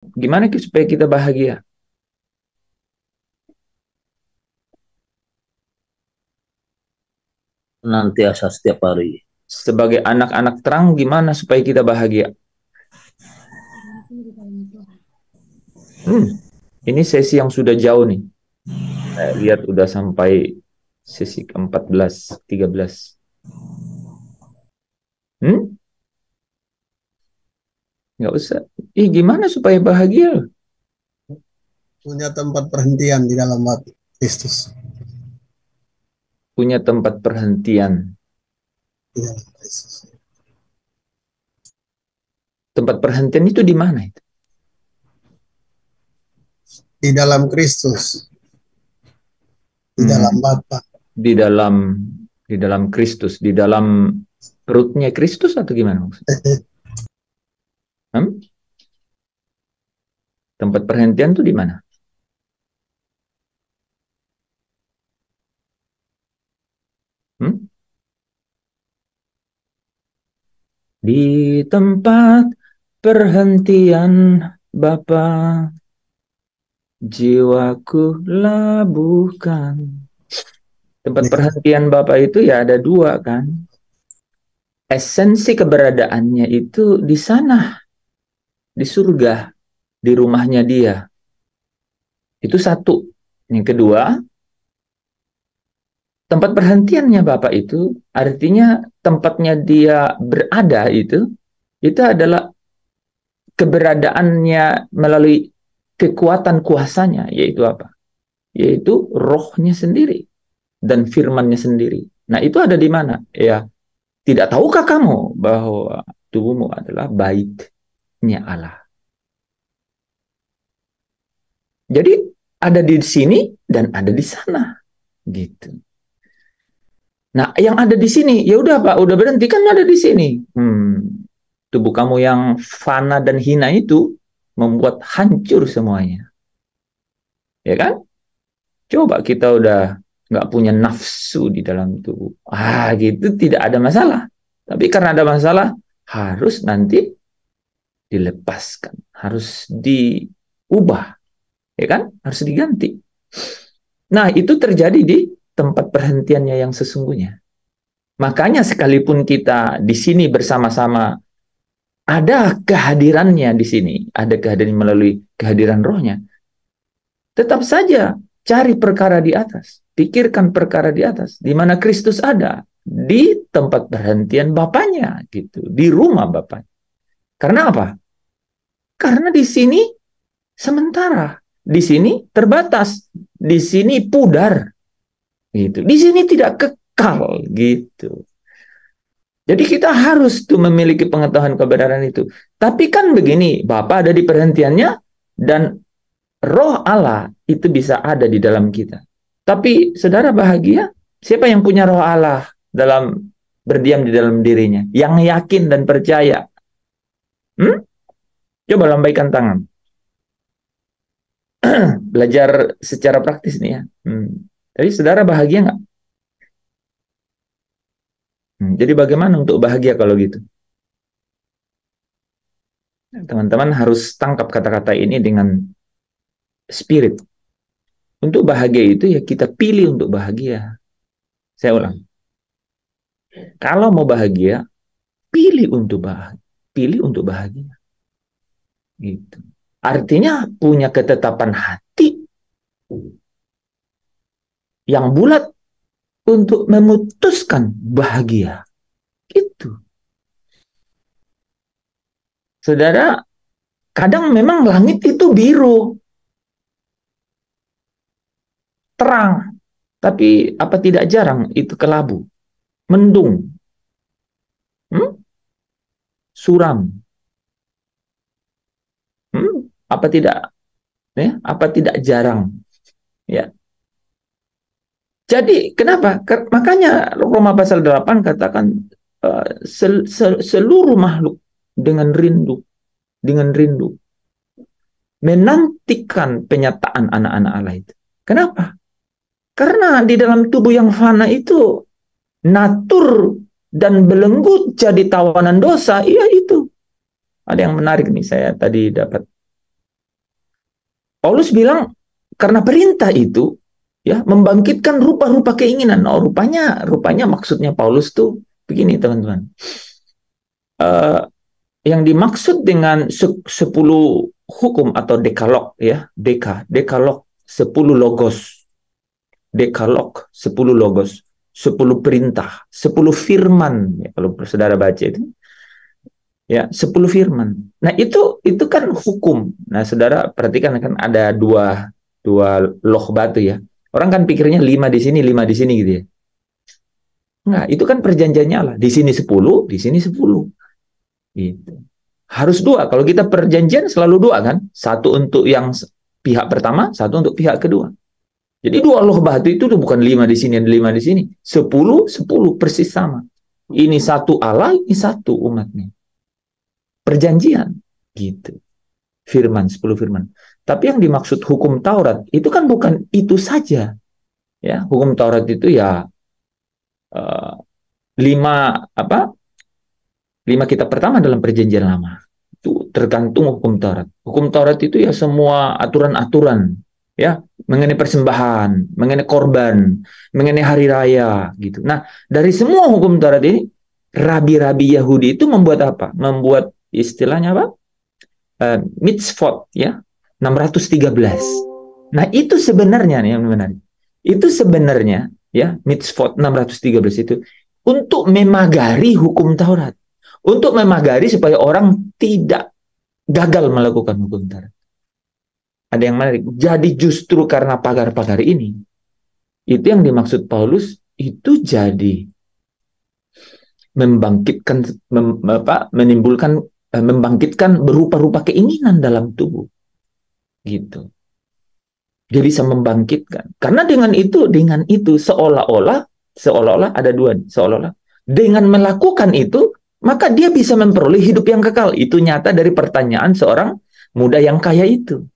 Gimana supaya kita bahagia? Nantiasa setiap hari. Sebagai anak-anak terang, gimana supaya kita bahagia? Hmm, ini sesi yang sudah jauh nih. Saya lihat udah sampai sesi ke-14, 13. Hmm? Nggak usah. Gimana supaya bahagia? Punya tempat perhentian di dalam hati Kristus. Punya tempat perhentian. Di dalam Kristus. Tempat perhentian itu di mana itu? Di dalam Kristus. Di Hmm, dalam Bapa. di dalam Kristus, di dalam perutnya Kristus atau gimana maksudnya? Hmm? Tempat perhentian itu di mana? Hmm? Di tempat perhentian Bapa, jiwaku labuhkan. Tempat perhentian Bapak itu ya ada dua kan. Esensi keberadaannya itu di sana, di surga, di rumahnya dia. Itu satu. Yang kedua, tempat perhentiannya Bapak itu artinya tempatnya dia berada itu adalah keberadaannya melalui kekuatan kuasanya, yaitu apa? Yaitu rohnya sendiri dan firmannya sendiri. Nah, itu ada di mana? Ya, tidak tahukah kamu bahwa tubuhmu adalah baitnya Allah? Jadi ada di sini dan ada di sana, gitu. Nah, yang ada di sini, ya udah Pak, udah berhenti kan ada di sini. Tubuh kamu yang fana dan hina itu membuat hancur semuanya, ya kan? Coba kita udah nggak punya nafsu di dalam tubuh, gitu tidak ada masalah. Tapi karena ada masalah, harus nanti dilepaskan, harus diubah, ya kan? Harus diganti. Nah, itu terjadi di tempat perhentiannya yang sesungguhnya. Makanya sekalipun kita di sini bersama-sama ada kehadirannya di sini, ada kehadiran melalui kehadiran rohnya, tetap saja cari perkara di atas, pikirkan perkara di atas, di mana Kristus ada, di tempat perhentian Bapaknya, gitu, di rumah Bapaknya. Karena apa? Karena di sini sementara, di sini terbatas, di sini pudar, gitu. Di sini tidak kekal, gitu. Jadi kita harus tuh memiliki pengetahuan kebenaran itu. Tapi kan begini, Bapa ada di perhentiannya dan roh Allah itu bisa ada di dalam kita. Tapi saudara bahagia, siapa yang punya roh Allah dalam berdiam di dalam dirinya, yang yakin dan percaya? Hmm? Coba lambaikan tangan. Belajar secara praktis nih ya. Tapi saudara bahagia nggak? Jadi bagaimana untuk bahagia kalau gitu? Teman-teman harus tangkap kata-kata ini dengan spirit. Untuk bahagia itu ya kita pilih untuk bahagia. Saya ulang. Kalau mau bahagia, pilih untuk bahagia. Pilih untuk bahagia. Gitu. Artinya punya ketetapan hati yang bulat untuk memutuskan bahagia. Itu. Saudara, kadang memang langit itu biru, terang, tapi apa tidak jarang itu kelabu, mendung, suram. Apa tidak apa tidak jarang, ya. Jadi kenapa? Makanya Roma pasal 8 katakan seluruh makhluk dengan rindu menantikan penyataan anak-anak Allah itu. Kenapa? Karena di dalam tubuh yang fana itu natur dan belenggu jadi tawanan dosa. Iya itu. Ada yang menarik nih, saya tadi dapat Paulus bilang karena perintah itu ya membangkitkan rupa-rupa keinginan. Oh, rupanya maksudnya Paulus tuh begini teman-teman. Eh, yang dimaksud dengan 10 hukum atau dekalog ya, dekalog 10 logos, dekalog 10 logos, 10 perintah, 10 firman ya, kalau saudara baca itu ya 10 firman. Nah, itu kan hukum. Nah, saudara perhatikan kan ada dua loh batu ya. Orang kan pikirnya 5 di sini, 5 di sini gitu ya. Enggak, itu kan perjanjiannya Allah. Di sini 10, di sini 10. Gitu. Harus dua. Kalau kita perjanjian selalu dua kan? Satu untuk yang pihak pertama, satu untuk pihak kedua. Jadi dua loh batu itu tuh bukan 5 di sini, ada 5 di sini. 10, 10 persis sama. Ini satu Allah, ini satu umatnya. Perjanjian. Gitu. Firman, 10 firman. Tapi yang dimaksud hukum Taurat, itu kan bukan itu saja. Ya, hukum Taurat itu ya 5 apa? 5 kitab pertama dalam perjanjian lama. Itu tergantung hukum Taurat. Hukum Taurat itu ya semua aturan-aturan ya mengenai persembahan, mengenai korban, mengenai hari raya gitu. Nah, dari semua hukum Taurat ini rabi-rabi Yahudi itu membuat apa? Membuat istilahnya apa? Mitzvot ya, 613. Nah, itu sebenarnya nih yang menarik. Itu sebenarnya ya mitzvot 613 itu untuk memagari hukum Taurat. Untuk memagari supaya orang tidak gagal melakukan hukum Taurat. Ada yang menarik. Jadi justru karena pagar-pagar ini, itu yang dimaksud Paulus, itu jadi membangkitkan, menimbulkan, membangkitkan berupa-rupa keinginan dalam tubuh. Gitu. Dia bisa membangkitkan. Karena dengan itu seolah-olah ada dua, seolah-olah dengan melakukan itu maka dia bisa memperoleh hidup yang kekal. Itu nyata dari pertanyaan seorang muda yang kaya itu.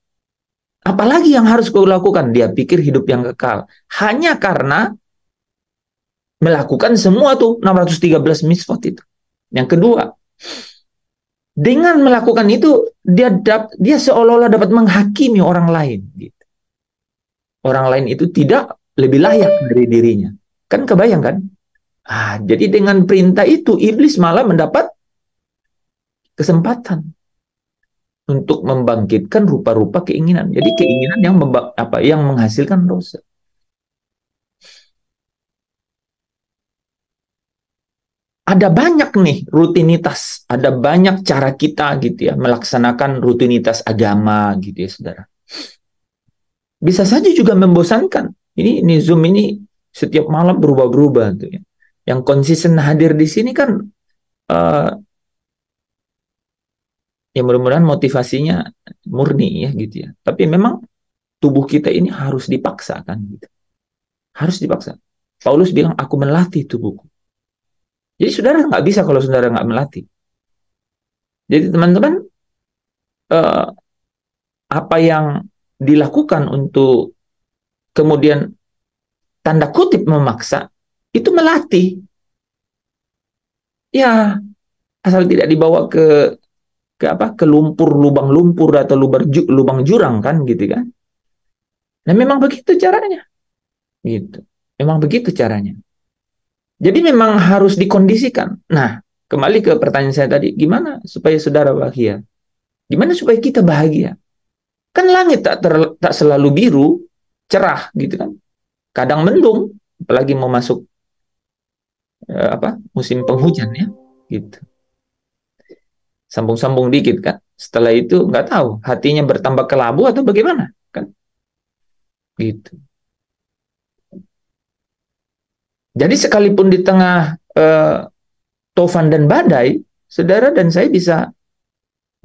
Apalagi yang harus kau lakukan? Dia pikir hidup yang kekal. Hanya karena melakukan semua tuh 613 mitzvot itu. Yang kedua, dengan melakukan itu dia seolah-olah dapat menghakimi orang lain. Gitu. Orang lain itu tidak lebih layak dari dirinya. Kan kebayang kan? Jadi dengan perintah itu iblis malah mendapat kesempatan untuk membangkitkan rupa-rupa keinginan. Jadi keinginan yang menghasilkan dosa. Ada banyak nih rutinitas, ada banyak cara kita gitu ya melaksanakan rutinitas agama gitu ya saudara. Bisa saja juga membosankan. Ini Zoom ini setiap malam berubah-berubah tuh ya. Yang konsisten hadir di sini kan ya mudah-mudahan motivasinya murni ya gitu ya. Tapi memang tubuh kita ini harus dipaksa kan gitu. Harus dipaksa. Paulus bilang aku melatih tubuhku. Jadi saudara nggak bisa kalau saudara nggak melatih. Jadi teman-teman apa yang dilakukan untuk kemudian tanda kutip memaksa itu melatih. Ya asal tidak dibawa ke lumpur, lubang lumpur atau lubang jurang kan gitu kan. Nah memang begitu caranya. Gitu. Memang begitu caranya. Jadi memang harus dikondisikan. Nah, kembali ke pertanyaan saya tadi, gimana supaya saudara bahagia? Gimana supaya kita bahagia? Kan langit tak selalu biru, cerah gitu kan. Kadang mendung, apalagi mau masuk musim penghujan ya, gitu. Sambung-sambung dikit kan. Setelah itu nggak tahu hatinya bertambah kelabu atau bagaimana kan. Gitu. Jadi sekalipun di tengah tofan dan badai, saudara dan saya bisa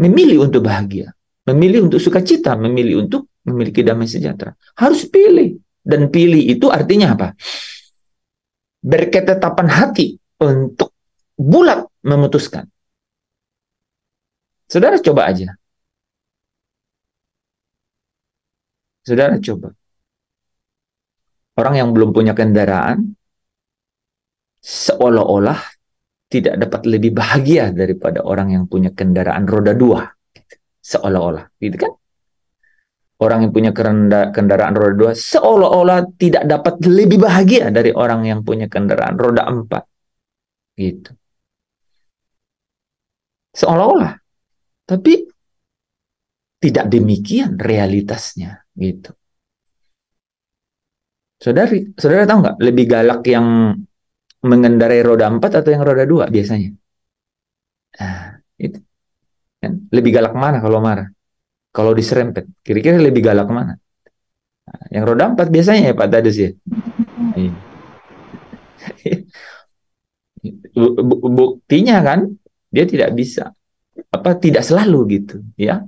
memilih untuk bahagia, memilih untuk sukacita, memilih untuk memiliki damai sejahtera. Harus pilih. Dan pilih itu artinya apa? Berketetapan hati untuk bulat memutuskan. Saudara coba aja. Saudara coba. Orang yang belum punya kendaraan, seolah-olah tidak dapat lebih bahagia daripada orang yang punya kendaraan roda 2. Seolah-olah, gitu kan? orang yang punya kendaraan roda 2 seolah-olah tidak dapat lebih bahagia dari orang yang punya kendaraan roda 4. Gitu. Seolah-olah. Tapi tidak demikian realitasnya. Gitu. Saudara tahu nggak lebih galak yang mengendarai roda 4 atau yang roda 2 biasanya? Nah, itu. Kan? Lebih galak mana kalau marah? Kalau diserempet, kira-kira lebih galak mana? Nah, yang roda 4 biasanya ya Pak Tadus ya? Iya. Buktinya kan, dia tidak bisa. Tidak selalu gitu. Ya.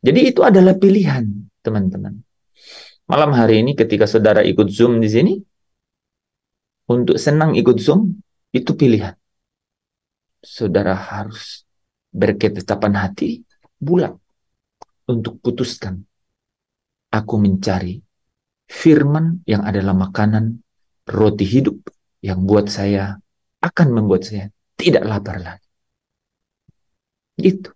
Jadi itu adalah pilihan, teman-teman. Malam hari ini ketika saudara ikut Zoom di sini, untuk senang ikut Zoom, itu pilihan. Saudara harus berketetapan hati, bulat, untuk putuskan. Aku mencari firman yang adalah makanan, roti hidup, yang akan membuat saya tidak lapar lagi. Gitu.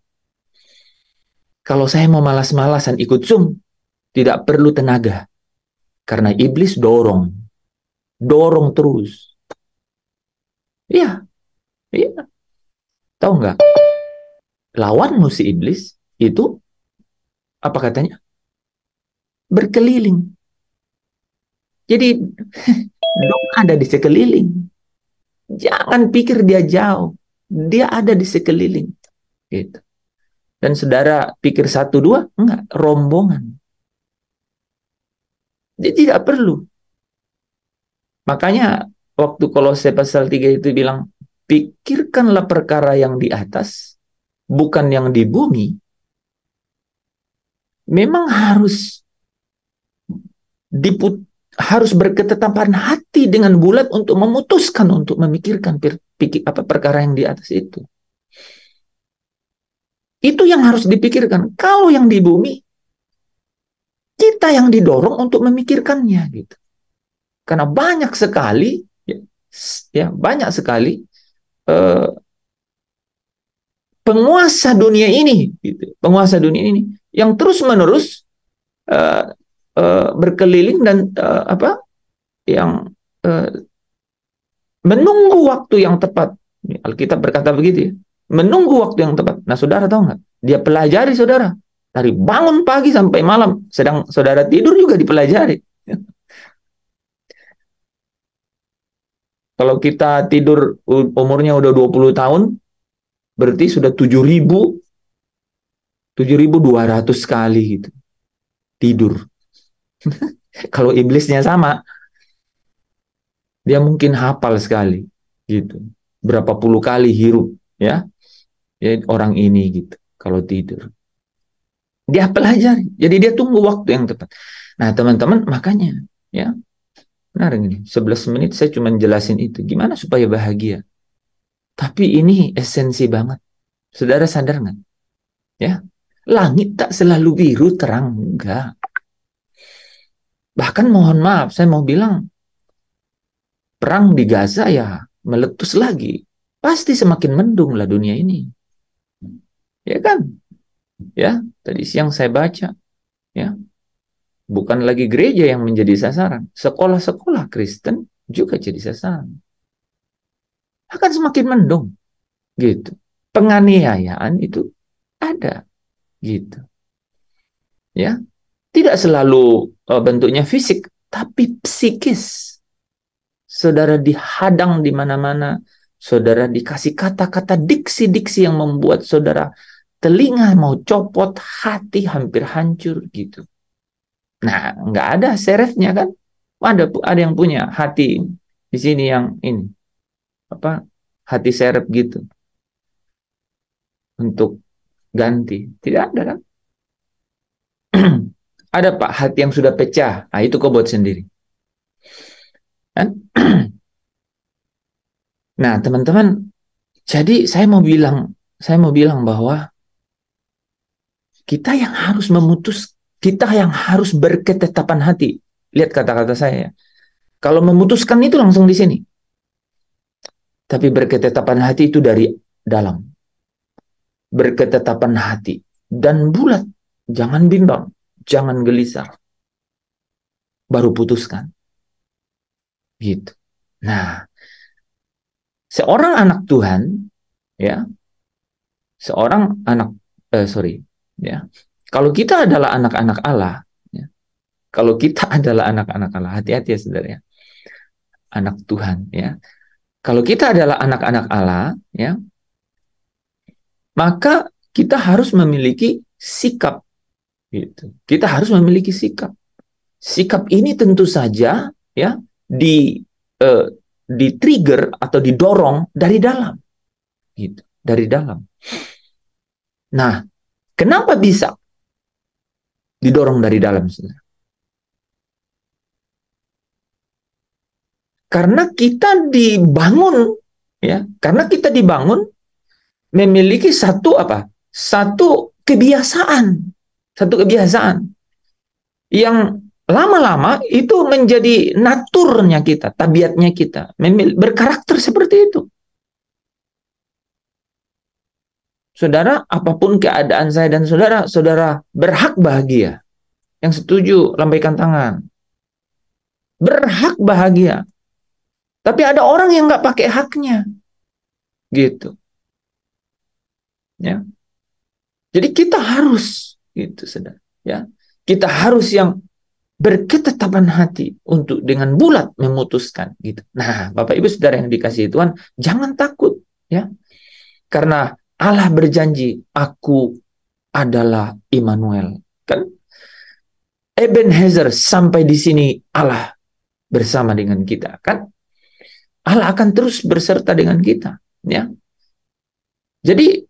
Kalau saya mau malas-malasan ikut Zoom, tidak perlu tenaga. Karena iblis dorong terus. Iya, iya. Tahu nggak? Lawanmu si iblis itu apa katanya? Berkeliling. Jadi dong ada di sekeliling. Jangan pikir dia jauh. Dia ada di sekeliling. Gitu. Dan saudara pikir 1-2, enggak, rombongan. Dia tidak perlu. Makanya waktu Kolose pasal 3 itu bilang, pikirkanlah perkara yang di atas, bukan yang di bumi. Memang harus berketetapan hati dengan bulat untuk memutuskan untuk memikirkan perkara yang di atas itu. Itu yang harus dipikirkan. Kalau yang di bumi, kita yang didorong untuk memikirkannya gitu. Karena banyak sekali penguasa dunia ini gitu. Penguasa dunia ini yang terus-menerus berkeliling dan yang menunggu waktu yang tepat. Alkitab berkata begitu ya. Menunggu waktu yang tepat. Nah, saudara tahu nggak? Dia pelajari, saudara. Dari bangun pagi sampai malam. Sedang saudara tidur juga dipelajari. Kalau kita tidur umurnya udah 20 tahun, berarti sudah 7.200 kali gitu. Tidur. Kalau iblisnya sama, dia mungkin hafal sekali gitu. Berapa puluh kali hirup ya orang ini gitu kalau tidur. Dia pelajari. Jadi dia tunggu waktu yang tepat. Nah, teman-teman, makanya ya. Benar ini. 11 menit saya cuma jelasin itu. Gimana supaya bahagia? Tapi ini esensi banget. Saudara sadar nggak? Ya. Langit tak selalu biru terang, enggak. Bahkan mohon maaf, saya mau bilang perang di Gaza ya meletus lagi. Pasti semakin mendung lah dunia ini. Ya kan? Ya, tadi siang saya baca. Ya. Bukan lagi gereja yang menjadi sasaran. Sekolah-sekolah Kristen juga jadi sasaran. Akan semakin mendung. Gitu. Penganiayaan itu ada. Gitu. Ya. Tidak selalu bentuknya fisik, tapi psikis. Saudara dihadang di mana-mana. Saudara dikasih kata-kata diksi-diksi yang membuat saudara telinga mau copot, hati hampir hancur gitu. Nah, nggak ada serefnya kan? Ada yang punya hati di sini yang ini hati serep gitu untuk ganti. Tidak ada kan? Ada Pak hati yang sudah pecah. Nah, itu kau buat sendiri. Kan? Nah, teman-teman, jadi saya mau bilang bahwa kita yang harus berketetapan hati. Lihat kata-kata saya. Kalau memutuskan itu langsung di sini. Tapi berketetapan hati itu dari dalam. Berketetapan hati dan bulat. Jangan bimbang. jangan gelisah. Baru putuskan. Gitu. Nah, seorang anak Tuhan, ya, seorang anak, ya, kalau kita adalah anak-anak Allah, ya, kalau kita adalah anak-anak Allah, hati-hati ya saudara ya, anak Tuhan, ya. Kalau kita adalah anak-anak Allah, ya, maka kita harus memiliki sikap, gitu. Kita harus memiliki sikap. Sikap ini tentu saja, ya, di trigger atau didorong dari dalam, gitu, dari dalam. Nah, kenapa bisa didorong dari dalam, saudara? Karena kita dibangun, ya, karena kita dibangun memiliki satu apa? Satu kebiasaan yang lama-lama itu menjadi naturnya kita, tabiatnya kita, berkarakter seperti itu. Saudara, apapun keadaan saya dan saudara, saudara berhak bahagia. Yang setuju, lambaikan tangan. Berhak bahagia. Tapi ada orang yang nggak pakai haknya. Gitu. Ya. Jadi kita harus, gitu, saudara. Ya. Kita harus yang berketetapan hati untuk dengan bulat memutuskan. Gitu. Nah, Bapak Ibu Saudara yang dikasihi Tuhan, jangan takut. Ya. Karena Allah berjanji, aku adalah Immanuel. Kan? Ebenezer, sampai di sini Allah bersama dengan kita. Kan? Allah akan terus berserta dengan kita. Ya. Jadi,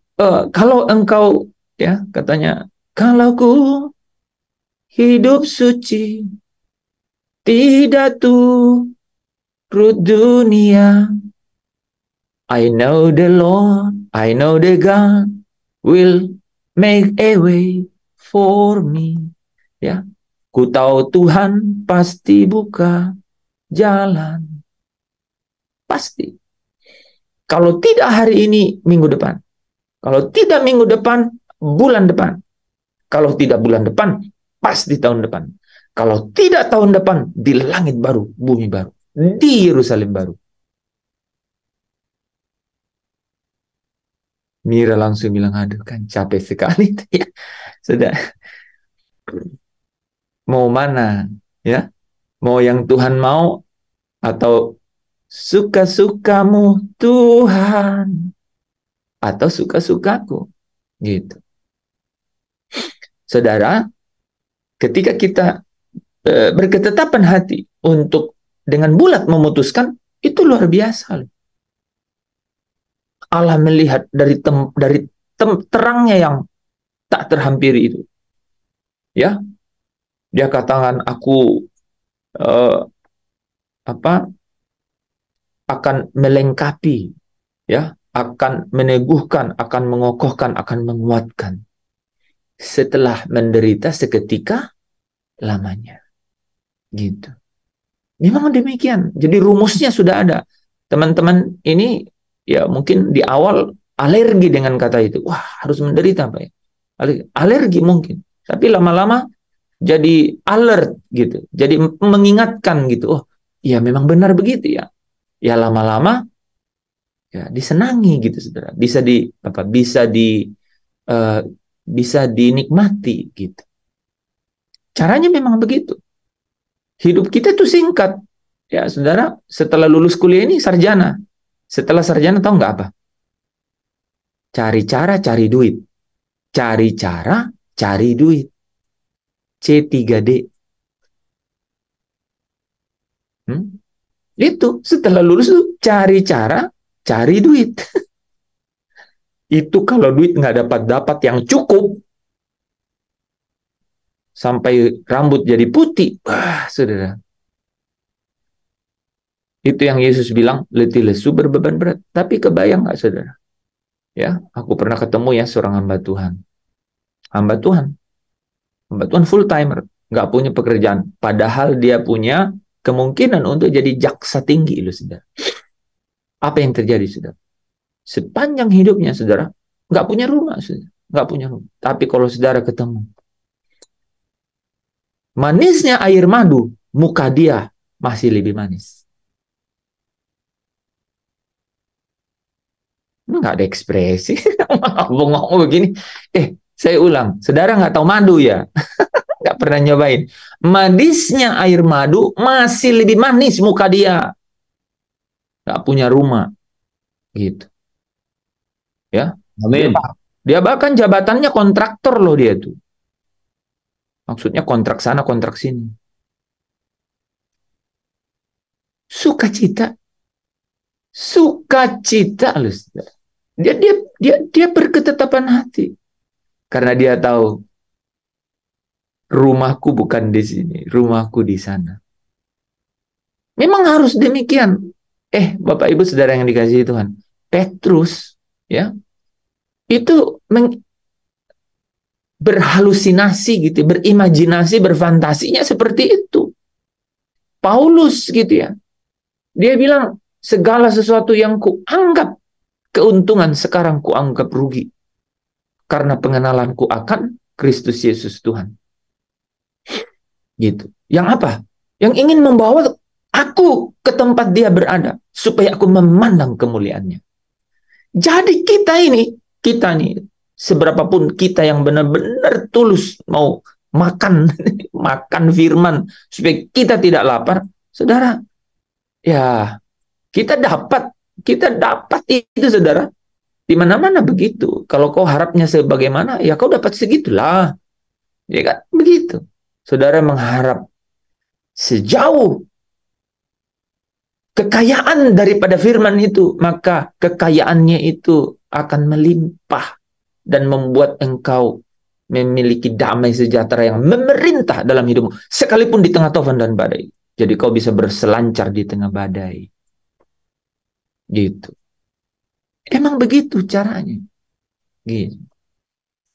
kalau engkau, ya, katanya, kalau ku hidup suci, tidak turut dunia, I know the Lord, I know the God will make a way for me. Ya, ku tahu Tuhan pasti buka jalan. Pasti. Kalau tidak hari ini, minggu depan. Kalau tidak minggu depan, bulan depan. Kalau tidak bulan depan, pasti tahun depan. Kalau tidak tahun depan, di langit baru, bumi baru, di Yerusalem baru. Mira langsung bilang, aduh kan capek sekali. Ya, sudah. Mau mana? Ya, mau yang Tuhan mau atau suka-sukamu Tuhan atau suka-sukaku, gitu. Saudara, ketika kita berketetapan hati untuk dengan bulat memutuskan, itu luar biasa. Allah melihat dari terangnya yang tak terhampiri itu. Ya, dia katakan, aku akan melengkapi, ya, akan meneguhkan, akan mengokohkan, akan menguatkan setelah menderita seketika lamanya. Gitu. Memang demikian. Jadi rumusnya sudah ada. Teman-teman ini ya mungkin di awal alergi dengan kata itu. Wah, harus menderita, Pak ya. Alergi mungkin. Tapi lama-lama jadi alert gitu. Jadi mengingatkan gitu. Oh, ya memang benar begitu ya. Ya lama-lama ya disenangi gitu, Saudara. Bisa dinikmati gitu. Caranya memang begitu. Hidup kita itu singkat. Ya, Saudara, setelah lulus kuliah ini sarjana. Setelah sarjana tahu nggak apa? Cari cara, cari duit. Cari cara, cari duit. C3D. Itu, setelah lulus itu cari cara, cari duit. Itu kalau duit nggak dapat yang cukup, sampai rambut jadi putih, wah, Saudara. Itu yang Yesus bilang, letih lesu berbeban berat. Tapi kebayang nggak, Saudara? Ya, aku pernah ketemu ya seorang hamba Tuhan. Hamba Tuhan full timer, nggak punya pekerjaan. Padahal dia punya kemungkinan untuk jadi jaksa tinggi, loh, Saudara. Apa yang terjadi, Saudara? Sepanjang hidupnya, Saudara, nggak punya rumah, Saudara. Nggak punya rumah. Tapi kalau Saudara ketemu Manisnya air madu, muka dia masih lebih manis. Nggak ada ekspresi. Ngomong begini. Saya ulang. Saudara nggak tahu madu ya? Nggak pernah nyobain. Manisnya air madu masih lebih manis muka dia. Nggak punya rumah. Gitu. Ya. Amin. Dia bahkan jabatannya kontraktor loh dia tuh. Maksudnya kontrak sana, kontrak sini. Sukacita. Sukacita loh. Dia berketetapan hati. Karena dia tahu rumahku bukan di sini, rumahku di sana. Memang harus demikian. Bapak Ibu Saudara yang dikasihi Tuhan, Petrus ya, itu berhalusinasi gitu, berimajinasi, berfantasinya seperti itu. Paulus gitu ya. Dia bilang segala sesuatu yang kuanggap keuntungan sekarang kuanggap rugi karena pengenalanku akan Kristus Yesus Tuhan. Gitu. Yang apa? Yang ingin membawa aku ke tempat dia berada supaya aku memandang kemuliaannya. Jadi kita nih, seberapapun kita yang benar-benar tulus mau makan makan firman supaya kita tidak lapar, saudara, ya kita dapat itu, saudara. Di mana-mana begitu. Kalau kau harapnya sebagaimana, ya kau dapat segitulah. Ya kan? Begitu. Saudara mengharap sejauh kekayaan daripada firman itu, maka kekayaannya itu akan melimpah dan membuat engkau memiliki damai sejahtera yang memerintah dalam hidupmu, sekalipun di tengah taufan dan badai. Jadi kau bisa berselancar di tengah badai. Gitu. Emang begitu caranya. Gitu.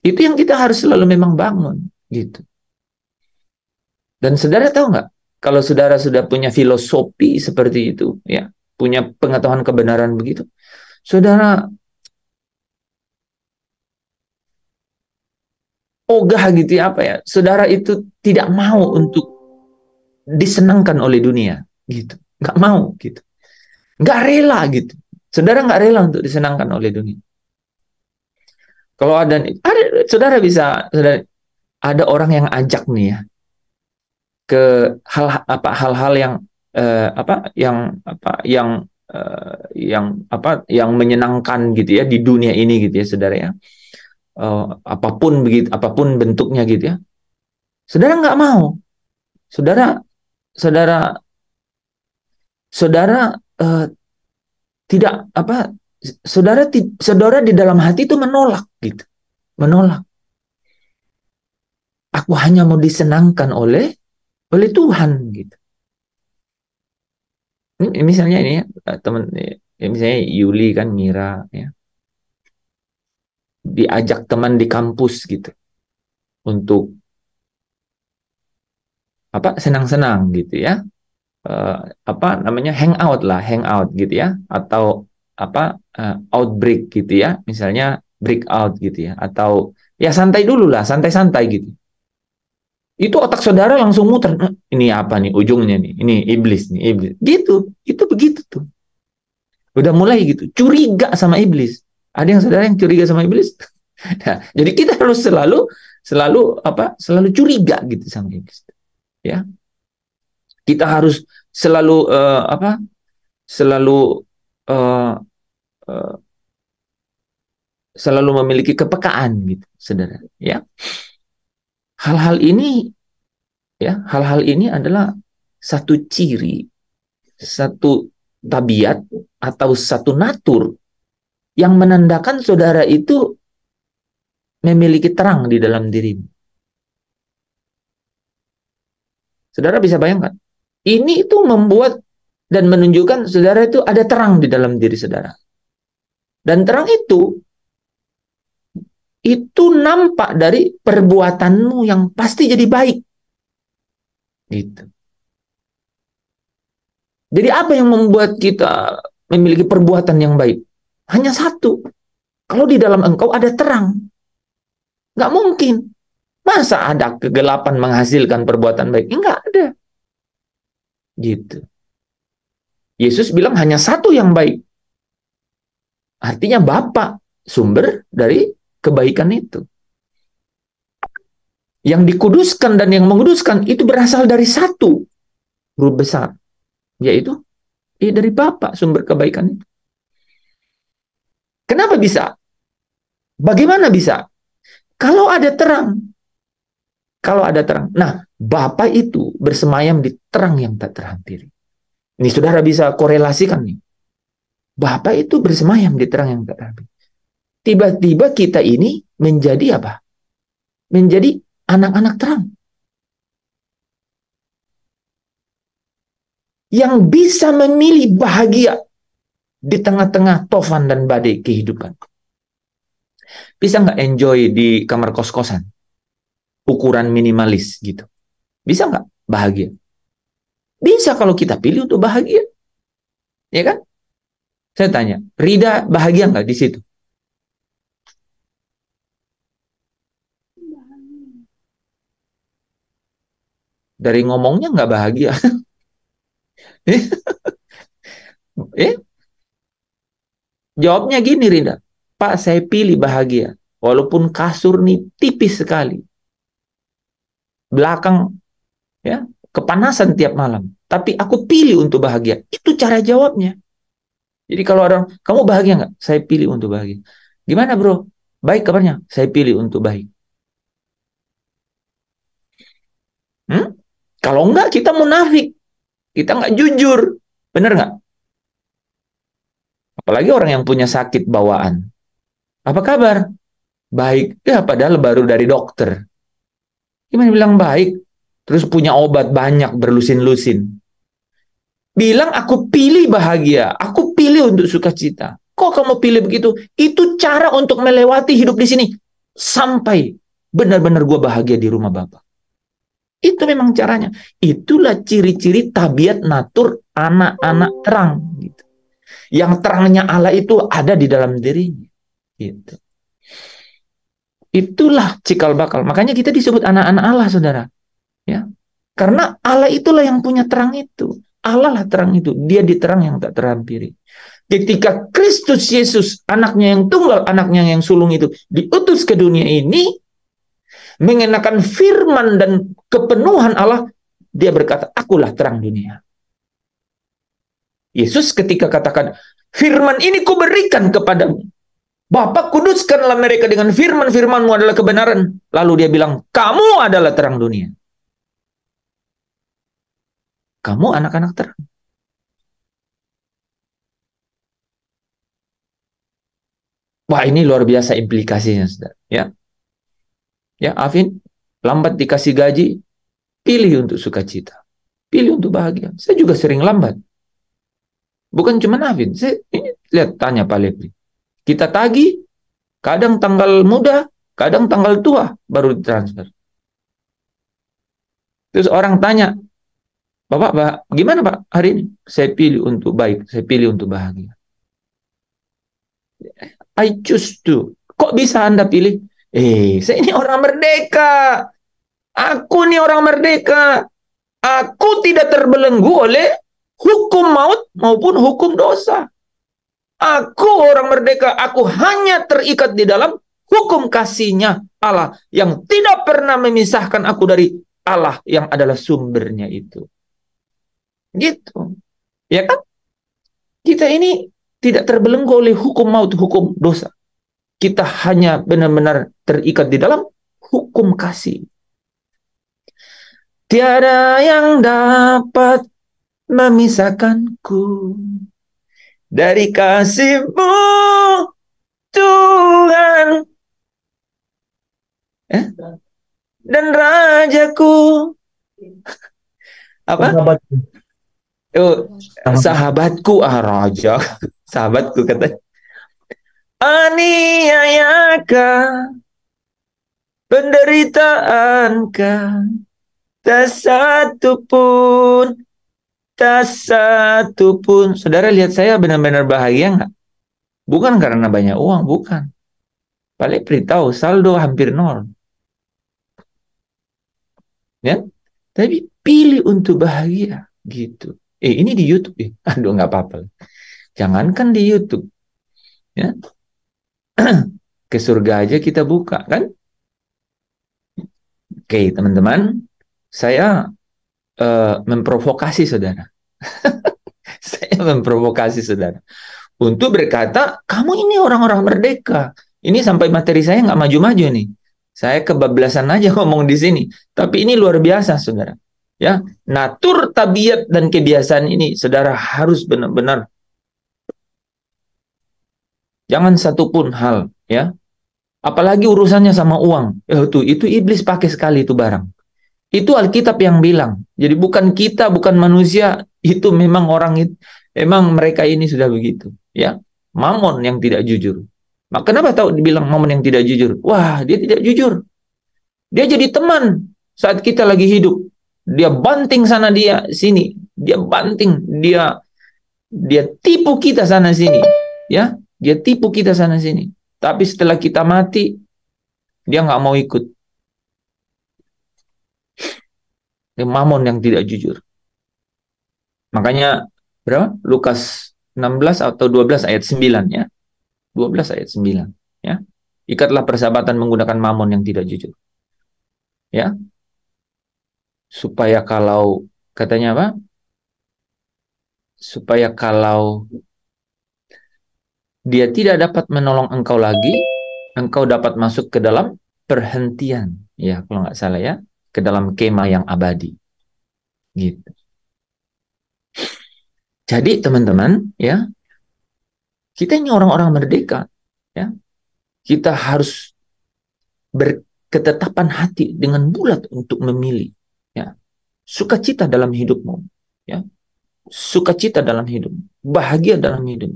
Itu yang kita harus selalu memang bangun. Gitu. Dan saudara tahu nggak? Kalau saudara sudah punya filosofi seperti itu, ya, punya pengetahuan kebenaran begitu, saudara ogah gitu ya, apa ya? Saudara itu tidak mau untuk disenangkan oleh dunia, gitu. Nggak mau, gitu. Nggak rela, gitu. Saudara nggak rela untuk disenangkan oleh dunia. Kalau ada saudara bisa, ada orang yang ajak nih ya, ke hal-hal yang menyenangkan gitu ya di dunia ini gitu ya, saudara ya, apapun begitu, apapun bentuknya gitu ya, saudara nggak mau, saudara tidak saudara di dalam hati itu menolak gitu, menolak. Aku hanya mau disenangkan oleh Tuhan gitu. Misalnya ini ya, teman ya, misalnya Yuli kan, Mira ya, diajak teman di kampus gitu untuk senang-senang gitu ya, hangout gitu ya, atau outbreak gitu ya, misalnya breakout gitu ya, atau ya santai dulu lah, santai-santai gitu. Itu otak saudara langsung muter, ini apa nih ujungnya nih, ini iblis gitu. Itu begitu tuh, udah mulai gitu curiga sama iblis. Ada yang saudara yang curiga sama iblis. Nah, jadi kita harus selalu curiga gitu sama iblis ya. Kita harus selalu selalu memiliki kepekaan gitu, saudara ya. Hal-hal ini adalah satu ciri, satu tabiat atau satu natur yang menandakan saudara itu memiliki terang di dalam dirimu. Saudara bisa bayangkan, ini itu membuat dan menunjukkan saudara itu ada terang di dalam diri saudara. Dan terang itu nampak dari perbuatanmu yang pasti jadi baik. Gitu. Jadi apa yang membuat kita memiliki perbuatan yang baik? Hanya satu. Kalau di dalam engkau ada terang. Nggak mungkin Masa ada kegelapan menghasilkan perbuatan baik? Enggak ada. Gitu. Yesus bilang hanya satu yang baik. Artinya Bapa sumber dari kebaikan itu. Yang dikuduskan dan yang menguduskan itu berasal dari satu guru besar, yaitu dari Bapa sumber kebaikan itu. Kenapa bisa? Bagaimana bisa? Kalau ada terang. Kalau ada terang. Nah, Bapa itu bersemayam di terang yang tak terhampiri. Ini saudara bisa korelasikan nih. Bapa itu bersemayam di terang yang tak terhampiri. Tiba-tiba kita ini menjadi apa? Menjadi anak-anak terang. Yang bisa memilih bahagia di tengah-tengah tofan dan badai kehidupan. Bisa nggak enjoy di kamar kos-kosan? Ukuran minimalis gitu. Bisa nggak bahagia? Bisa kalau kita pilih untuk bahagia. Ya kan? Saya tanya, Rida bahagia nggak di situ? Dari ngomongnya nggak bahagia. Jawabnya gini, Rida. Pak, saya pilih bahagia. Walaupun kasur nih tipis sekali. Belakang ya kepanasan tiap malam. Tapi aku pilih untuk bahagia. Itu cara jawabnya. Jadi kalau orang, kamu bahagia nggak? Saya pilih untuk bahagia. Gimana bro? Baik kabarnya? Saya pilih untuk baik. Kalau enggak, kita munafik. Kita nggak jujur. Bener nggak? Apalagi orang yang punya sakit bawaan. Apa kabar? Baik. Ya padahal baru dari dokter. Gimana bilang baik? Terus punya obat banyak berlusin-lusin. Bilang aku pilih bahagia, aku pilih untuk sukacita. Kok kamu pilih begitu? Itu cara untuk melewati hidup di sini sampai benar-benar gue bahagia di rumah Bapak. Itu memang caranya. Itulah ciri-ciri tabiat natur anak-anak terang. Gitu. Yang terangnya Allah itu ada di dalam dirinya. Gitu. Itulah cikal bakal. Makanya kita disebut anak-anak Allah, saudara. Ya, karena Allah itulah yang punya terang itu. Allah lah terang itu. Dia di terang yang tak terhampiri. Ketika Kristus Yesus, anaknya yang tunggal, anaknya yang sulung itu, diutus ke dunia ini, mengenakan firman dan kepenuhan Allah, dia berkata, akulah terang dunia. Yesus ketika katakan, firman ini kuberikan kepadamu. Bapa, kuduskanlah mereka dengan firman-firmanmu adalah kebenaran. Lalu dia bilang, kamu adalah terang dunia. Kamu anak-anak terang. Wah, ini luar biasa implikasinya, saudara. Ya, Afin, lambat dikasih gaji, pilih untuk sukacita. Pilih untuk bahagia. Saya juga sering lambat. Bukan cuma Afin. Saya lihat, tanya Pak Lepri. Kita tagih, kadang tanggal muda, kadang tanggal tua, baru ditransfer. Terus orang tanya, Bapak, gimana Pak hari ini? Saya pilih untuk baik, saya pilih untuk bahagia. I choose to. Kok bisa Anda pilih? Saya ini orang merdeka. Aku ini orang merdeka. Aku tidak terbelenggu oleh hukum maut maupun hukum dosa. Aku orang merdeka. Aku hanya terikat di dalam hukum kasih-Nya Allah yang tidak pernah memisahkan aku dari Allah yang adalah sumbernya itu. Gitu. Ya kan? Kita ini tidak terbelenggu oleh hukum maut, hukum dosa. Kita hanya benar-benar terikat di dalam hukum kasih. Tiada yang dapat memisahkanku dari kasih-Mu, Tuhan. Dan Rajaku. Apa? Sahabatku, Raja. Sahabatku katanya. Aniayakah, penderitaankah, tak satu pun. Saudara lihat saya benar-benar bahagia nggak? Bukan karena banyak uang, bukan. Paling beritahu saldo hampir nol. ya. Tapi pilih untuk bahagia gitu. Ini di YouTube ya. Aduh, nggak apa-apa. Jangankan di YouTube, ya. Ke surga aja kita buka kan. Oke, teman-teman, saya memprovokasi saudara. Saya memprovokasi saudara untuk berkata, kamu ini orang-orang merdeka. Ini sampai materi saya nggak maju-maju nih. Saya kebablasan aja ngomong di sini. Tapi ini luar biasa, saudara. Ya, natur, tabiat, dan kebiasaan ini, saudara harus benar-benar jangan satupun hal, ya. Apalagi urusannya sama uang. Itu iblis pakai sekali itu barang. Itu Alkitab yang bilang. Jadi bukan kita, bukan manusia. Itu memang orang itu, memang mereka ini sudah begitu. Ya, Mamon yang tidak jujur. Nah, kenapa tahu dibilang Mamon yang tidak jujur? Wah, dia tidak jujur. Dia jadi teman saat kita lagi hidup. Dia banting sana dia sini. Dia banting, dia tipu kita sana sini. Ya, dia tipu kita sana sini. Tapi setelah kita mati, dia nggak mau ikut. Dia Mamon yang tidak jujur. Makanya berapa? Lukas 16 atau 12 ayat 9 ya. 12 ayat 9 ya. Ikatlah persahabatan menggunakan Mamon yang tidak jujur. Ya. Supaya kalau katanya apa? Supaya kalau dia tidak dapat menolong engkau lagi, engkau dapat masuk ke dalam perhentian. Ya, kalau nggak salah ya, ke dalam kemah yang abadi. Gitu. Jadi teman-teman, ya, kita ini orang-orang merdeka, ya. Kita harus berketetapan hati dengan bulat untuk memilih, ya. Sukacita dalam hidupmu, ya. Sukacita dalam hidup, bahagia dalam hidup,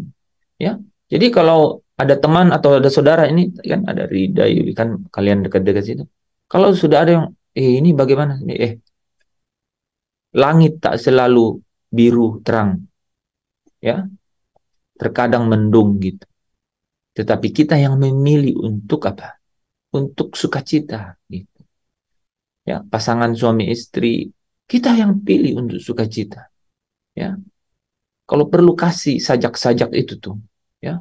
ya. Jadi kalau ada teman atau ada saudara ini kan ada Rida, kan kalian dekat-dekat situ. Kalau sudah ada yang ini bagaimana? Langit tak selalu biru terang. Ya, terkadang mendung gitu. Tetapi kita yang memilih untuk apa? Untuk sukacita gitu. Ya, pasangan suami istri, kita yang pilih untuk sukacita. Ya. Kalau perlu kasih sajak-sajak itu tuh, ya.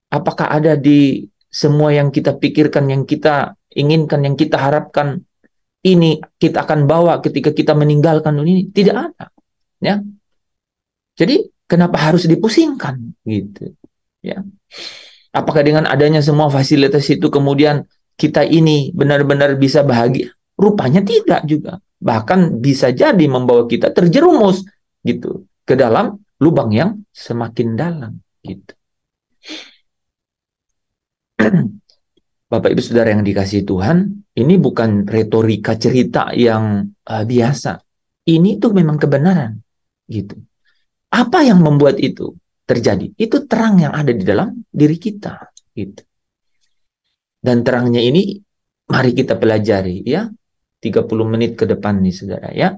Apakah ada di semua yang kita pikirkan, yang kita inginkan, yang kita harapkan ini kita akan bawa ketika kita meninggalkan dunia ini? Tidak ada, ya. Jadi kenapa harus dipusingkan gitu, ya? Apakah dengan adanya semua fasilitas itu kemudian kita ini benar-benar bisa bahagia? Rupanya tidak juga. Bahkan bisa jadi membawa kita terjerumus gitu ke dalam lubang yang semakin dalam gitu. Bapak Ibu Saudara yang dikasihi Tuhan, ini bukan retorika cerita yang biasa. Ini tuh memang kebenaran gitu. Apa yang membuat itu terjadi? Itu terang yang ada di dalam diri kita gitu. Dan terangnya ini mari kita pelajari ya. 30 menit ke depan nih Saudara ya.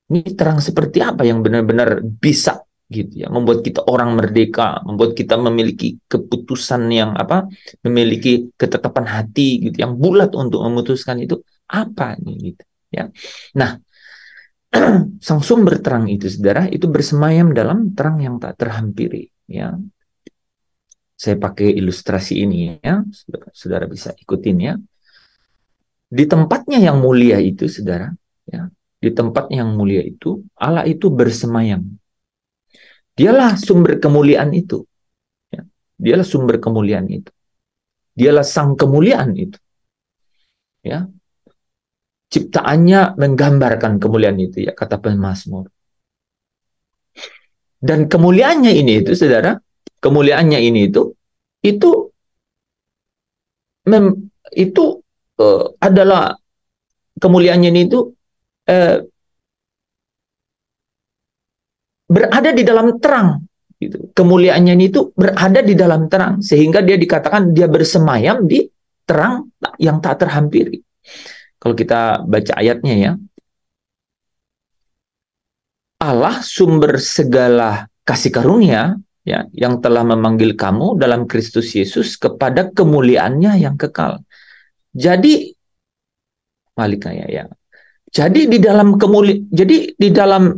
Ini terang seperti apa yang benar-benar bisa gitu ya, membuat kita orang merdeka, membuat kita memiliki keputusan yang apa? Memiliki ketetapan hati gitu yang bulat untuk memutuskan itu apa nih gitu ya. Nah, sang sumber terang itu Saudara itu bersemayam dalam terang yang tak terhampiri ya. Saya pakai ilustrasi ini ya, saudara bisa ikutin ya. Di tempatnya yang mulia itu Saudara ya, di tempat yang mulia itu Allah itu bersemayam. Dialah sumber kemuliaan itu ya. Dialah sumber kemuliaan itu. Dialah sang kemuliaan itu ya. Ciptaannya menggambarkan kemuliaan itu ya, kata pemazmur. Dan kemuliaannya ini itu Saudara, kemuliaannya ini itu adalah kemuliaannya ini itu berada di dalam terang gitu. Kemuliaannya ini itu berada di dalam terang sehingga dia dikatakan dia bersemayam di terang yang tak terhampiri. Kalau kita baca ayatnya ya, Allah sumber segala kasih karunia ya, yang telah memanggil kamu dalam Kristus Yesus kepada kemuliaannya yang kekal. Jadi Malikaya ya. Jadi di dalam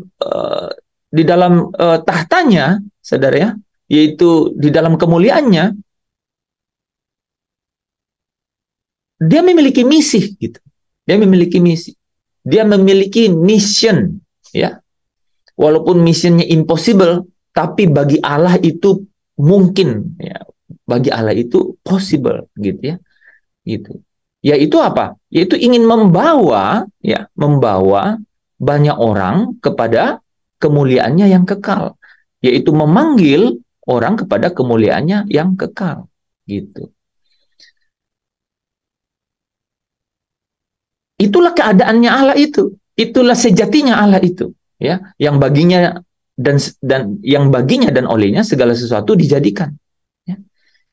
tahtanya, saudara ya, yaitu di dalam kemuliaannya, dia memiliki misi gitu. Dia memiliki misi. Dia memiliki mission, ya. Walaupun misinya impossible, tapi bagi Allah itu mungkin, ya. Bagi Allah itu possible gitu ya. Gitu. Yaitu apa? Yaitu ingin membawa banyak orang kepada kemuliaannya yang kekal, yaitu memanggil orang kepada kemuliaannya yang kekal, gitu. Itulah keadaannya Allah itu, itulah sejatinya Allah itu, ya, yang baginya dan yang baginya dan olehnya segala sesuatu dijadikan. Ya.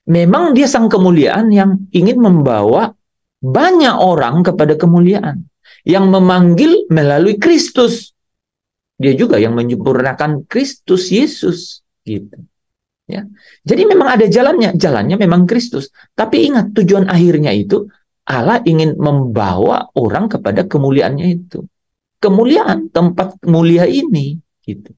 Memang dia sang kemuliaan yang ingin membawa banyak orang kepada kemuliaan, yang memanggil melalui Kristus. Dia juga yang menyempurnakan Kristus Yesus, gitu. Ya. Jadi memang ada jalannya memang Kristus. Tapi ingat, tujuan akhirnya itu Allah ingin membawa orang kepada kemuliaannya itu. Kemuliaan, tempat mulia ini, gitu.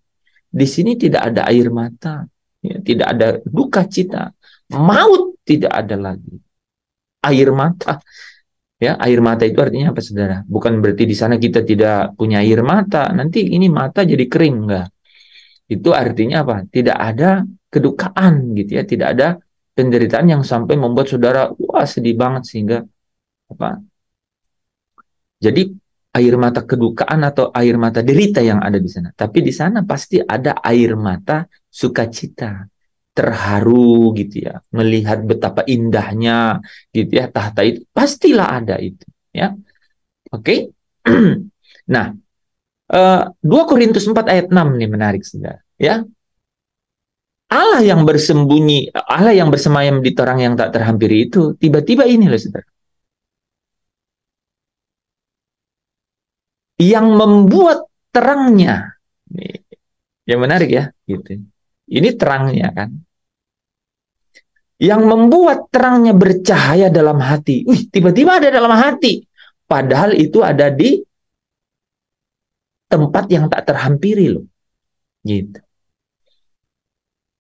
Di sini tidak ada air mata, ya, tidak ada duka cita, maut tidak ada lagi. Air mata. Ya, air mata itu artinya apa, saudara? Bukan berarti di sana kita tidak punya air mata, nanti ini mata jadi kering, enggak. Itu artinya apa? Tidak ada kedukaan gitu ya, tidak ada penderitaan yang sampai membuat saudara wah sedih banget sehingga apa? Jadi air mata kedukaan atau air mata derita yang ada di sana. Tapi di sana pasti ada air mata sukacita, terharu gitu ya, melihat betapa indahnya gitu ya tahta itu, pastilah ada itu ya. Oke. Nah, 2 Korintus 4 ayat 6 nih menarik, saudara ya. Allah yang bersembunyi, Allah yang bersemayam di terang yang tak terhampiri itu tiba-tiba ini loh, saudara, yang membuat terangnya. Nih, yang menarik ya gitu. Ini terangnya kan, yang membuat terangnya bercahaya dalam hati. Wih, tiba-tiba ada dalam hati. Padahal itu ada di tempat yang tak terhampiri loh. Gitu.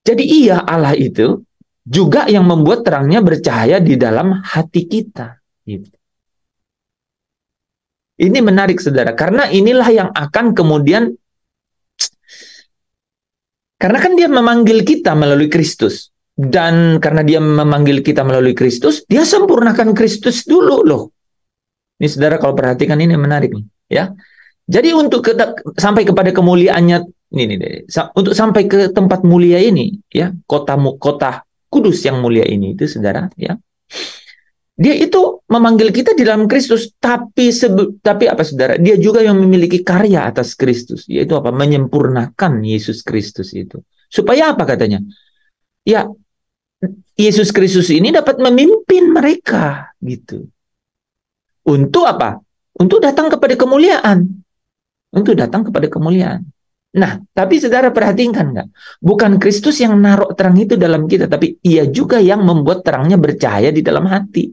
Jadi iya, Allah itu juga yang membuat terangnya bercahaya di dalam hati kita. Gitu. Ini menarik, saudara, karena inilah yang akan kemudian, karena kan dia memanggil kita melalui Kristus. Dan karena dia memanggil kita melalui Kristus, dia sempurnakan Kristus dulu loh. Ini saudara kalau perhatikan ini menarik nih, ya. Jadi untuk sampai kepada kemuliaannya untuk sampai ke tempat mulia ini, ya, kota kudus yang mulia ini itu, saudara, ya. Dia itu memanggil kita di dalam Kristus, tapi apa, saudara? Dia juga yang memiliki karya atas Kristus, yaitu apa? Menyempurnakan Yesus Kristus itu. Supaya apa katanya? Ya, Yesus Kristus ini dapat memimpin mereka gitu. Untuk apa? Untuk datang kepada kemuliaan. Untuk datang kepada kemuliaan. Nah, tapi saudara perhatikan nggak? Bukan Kristus yang naruh terang itu dalam kita, tapi ia juga yang membuat terangnya bercahaya di dalam hati.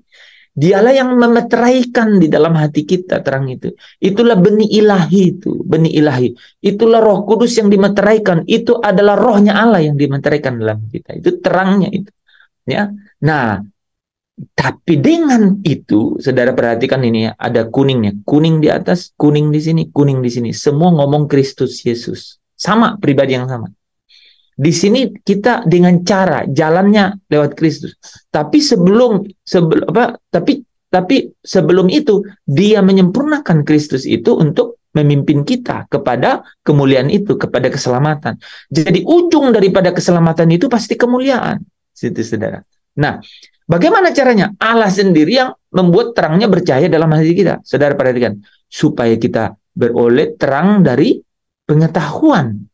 Dialah yang memeteraikan di dalam hati kita terang itu. Itulah benih ilahi itu, benih ilahi. Itulah Roh Kudus yang dimeteraikan. Itu adalah rohnya Allah yang dimeteraikan dalam kita. Itu terangnya itu. Ya. Nah, tapi dengan itu, saudara perhatikan ini ya, ada kuningnya. Kuning di atas, kuning di sini, kuning di sini. Semua ngomong Kristus Yesus. Sama, pribadi yang sama. Di sini kita dengan cara jalannya lewat Kristus. Tapi sebelum itu dia menyempurnakan Kristus itu untuk memimpin kita kepada kemuliaan itu, kepada keselamatan. Jadi ujung daripada keselamatan itu pasti kemuliaan. Situ, saudara. Nah, bagaimana caranya? Allah sendiri yang membuat terangnya bercahaya dalam hati kita. Saudara perhatikan, supaya kita beroleh terang dari pengetahuan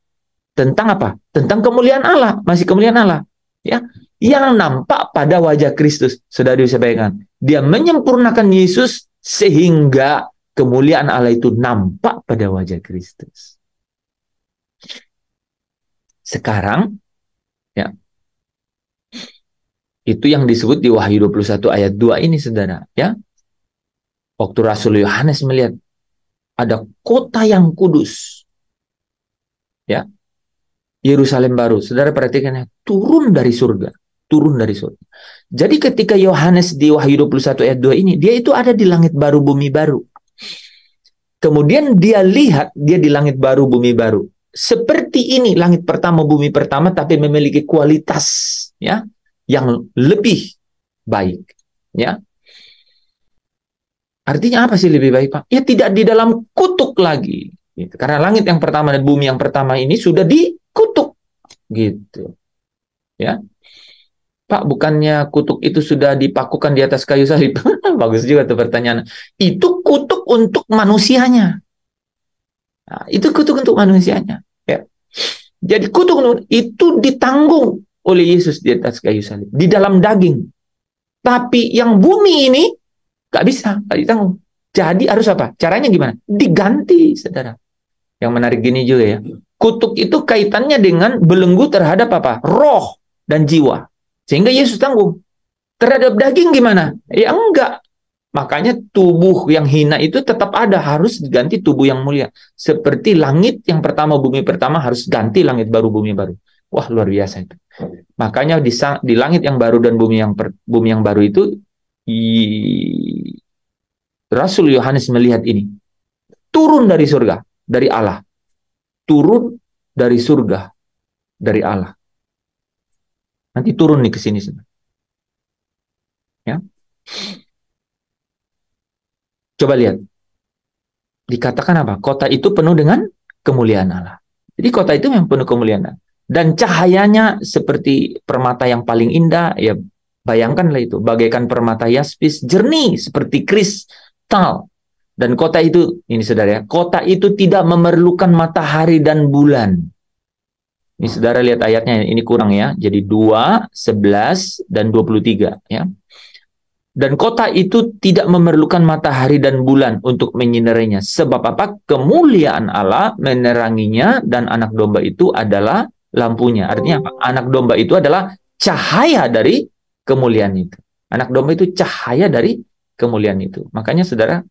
tentang apa? Tentang kemuliaan Allah, masih kemuliaan Allah, ya, yang nampak pada wajah Kristus. Saudara bisa bayangkan, dia menyempurnakan Yesus sehingga kemuliaan Allah itu nampak pada wajah Kristus. Sekarang, ya, itu yang disebut di Wahyu 21 ayat 2 ini, saudara, ya. Waktu Rasul Yohanes melihat ada kota yang kudus. Ya. Yerusalem baru. Saudara perhatikan ya, turun dari surga. Turun dari surga. Jadi ketika Yohanes di Wahyu 21 ayat 2 ini, dia itu ada di langit baru, bumi baru. Kemudian dia lihat, dia di langit baru, bumi baru. Seperti ini langit pertama, bumi pertama, tapi memiliki kualitas ya yang lebih baik. Ya. Artinya apa sih lebih baik, Pak? Ya tidak di dalam kutuk lagi. Gitu. Karena langit yang pertama dan bumi yang pertama ini sudah dikutuk. Gitu. Ya. Pak, bukannya kutuk itu sudah dipakukan di atas kayu salib? Bagus juga tuh pertanyaan. Itu kutuk untuk manusianya. Nah, itu kutuk untuk manusianya. Ya. Jadi kutuk itu ditanggung oleh Yesus di atas kayu salib. Di dalam daging. Tapi yang bumi ini nggak bisa, nggak ditanggung. Jadi harus apa? Caranya gimana? Diganti, saudara. Yang menarik gini juga ya. Kutuk itu kaitannya dengan belenggu terhadap apa? Roh dan jiwa. Sehingga Yesus tanggung. Terhadap daging gimana? Ya enggak. Makanya tubuh yang hina itu tetap ada. Harus diganti tubuh yang mulia. Seperti langit yang pertama, bumi pertama harus ganti langit baru, bumi baru. Wah, luar biasa itu. Makanya di langit yang baru dan bumi yang baru itu, Rasul Yohanes melihat ini. Turun dari surga, dari Allah. Turun dari surga, dari Allah. Nanti turun nih ke sini. Ya. Coba lihat. Dikatakan apa? Kota itu penuh dengan kemuliaan Allah. Jadi kota itu memang penuh kemuliaan Allah. Dan cahayanya seperti permata yang paling indah. Ya, bayangkanlah itu. Bagaikan permata yaspis, jernih seperti kristal. Dan kota itu, ini saudara ya, kota itu tidak memerlukan matahari dan bulan. Ini saudara lihat ayatnya, ini kurang ya. Jadi 2, 11, dan 23 ya. Dan kota itu tidak memerlukan matahari dan bulan untuk menyinarinya. Sebab apa? Kemuliaan Allah meneranginya dan anak domba itu adalah lampunya. Artinya apa? Anak domba itu adalah cahaya dari kemuliaan itu. Anak domba itu cahaya dari kemuliaan itu. Makanya saudara,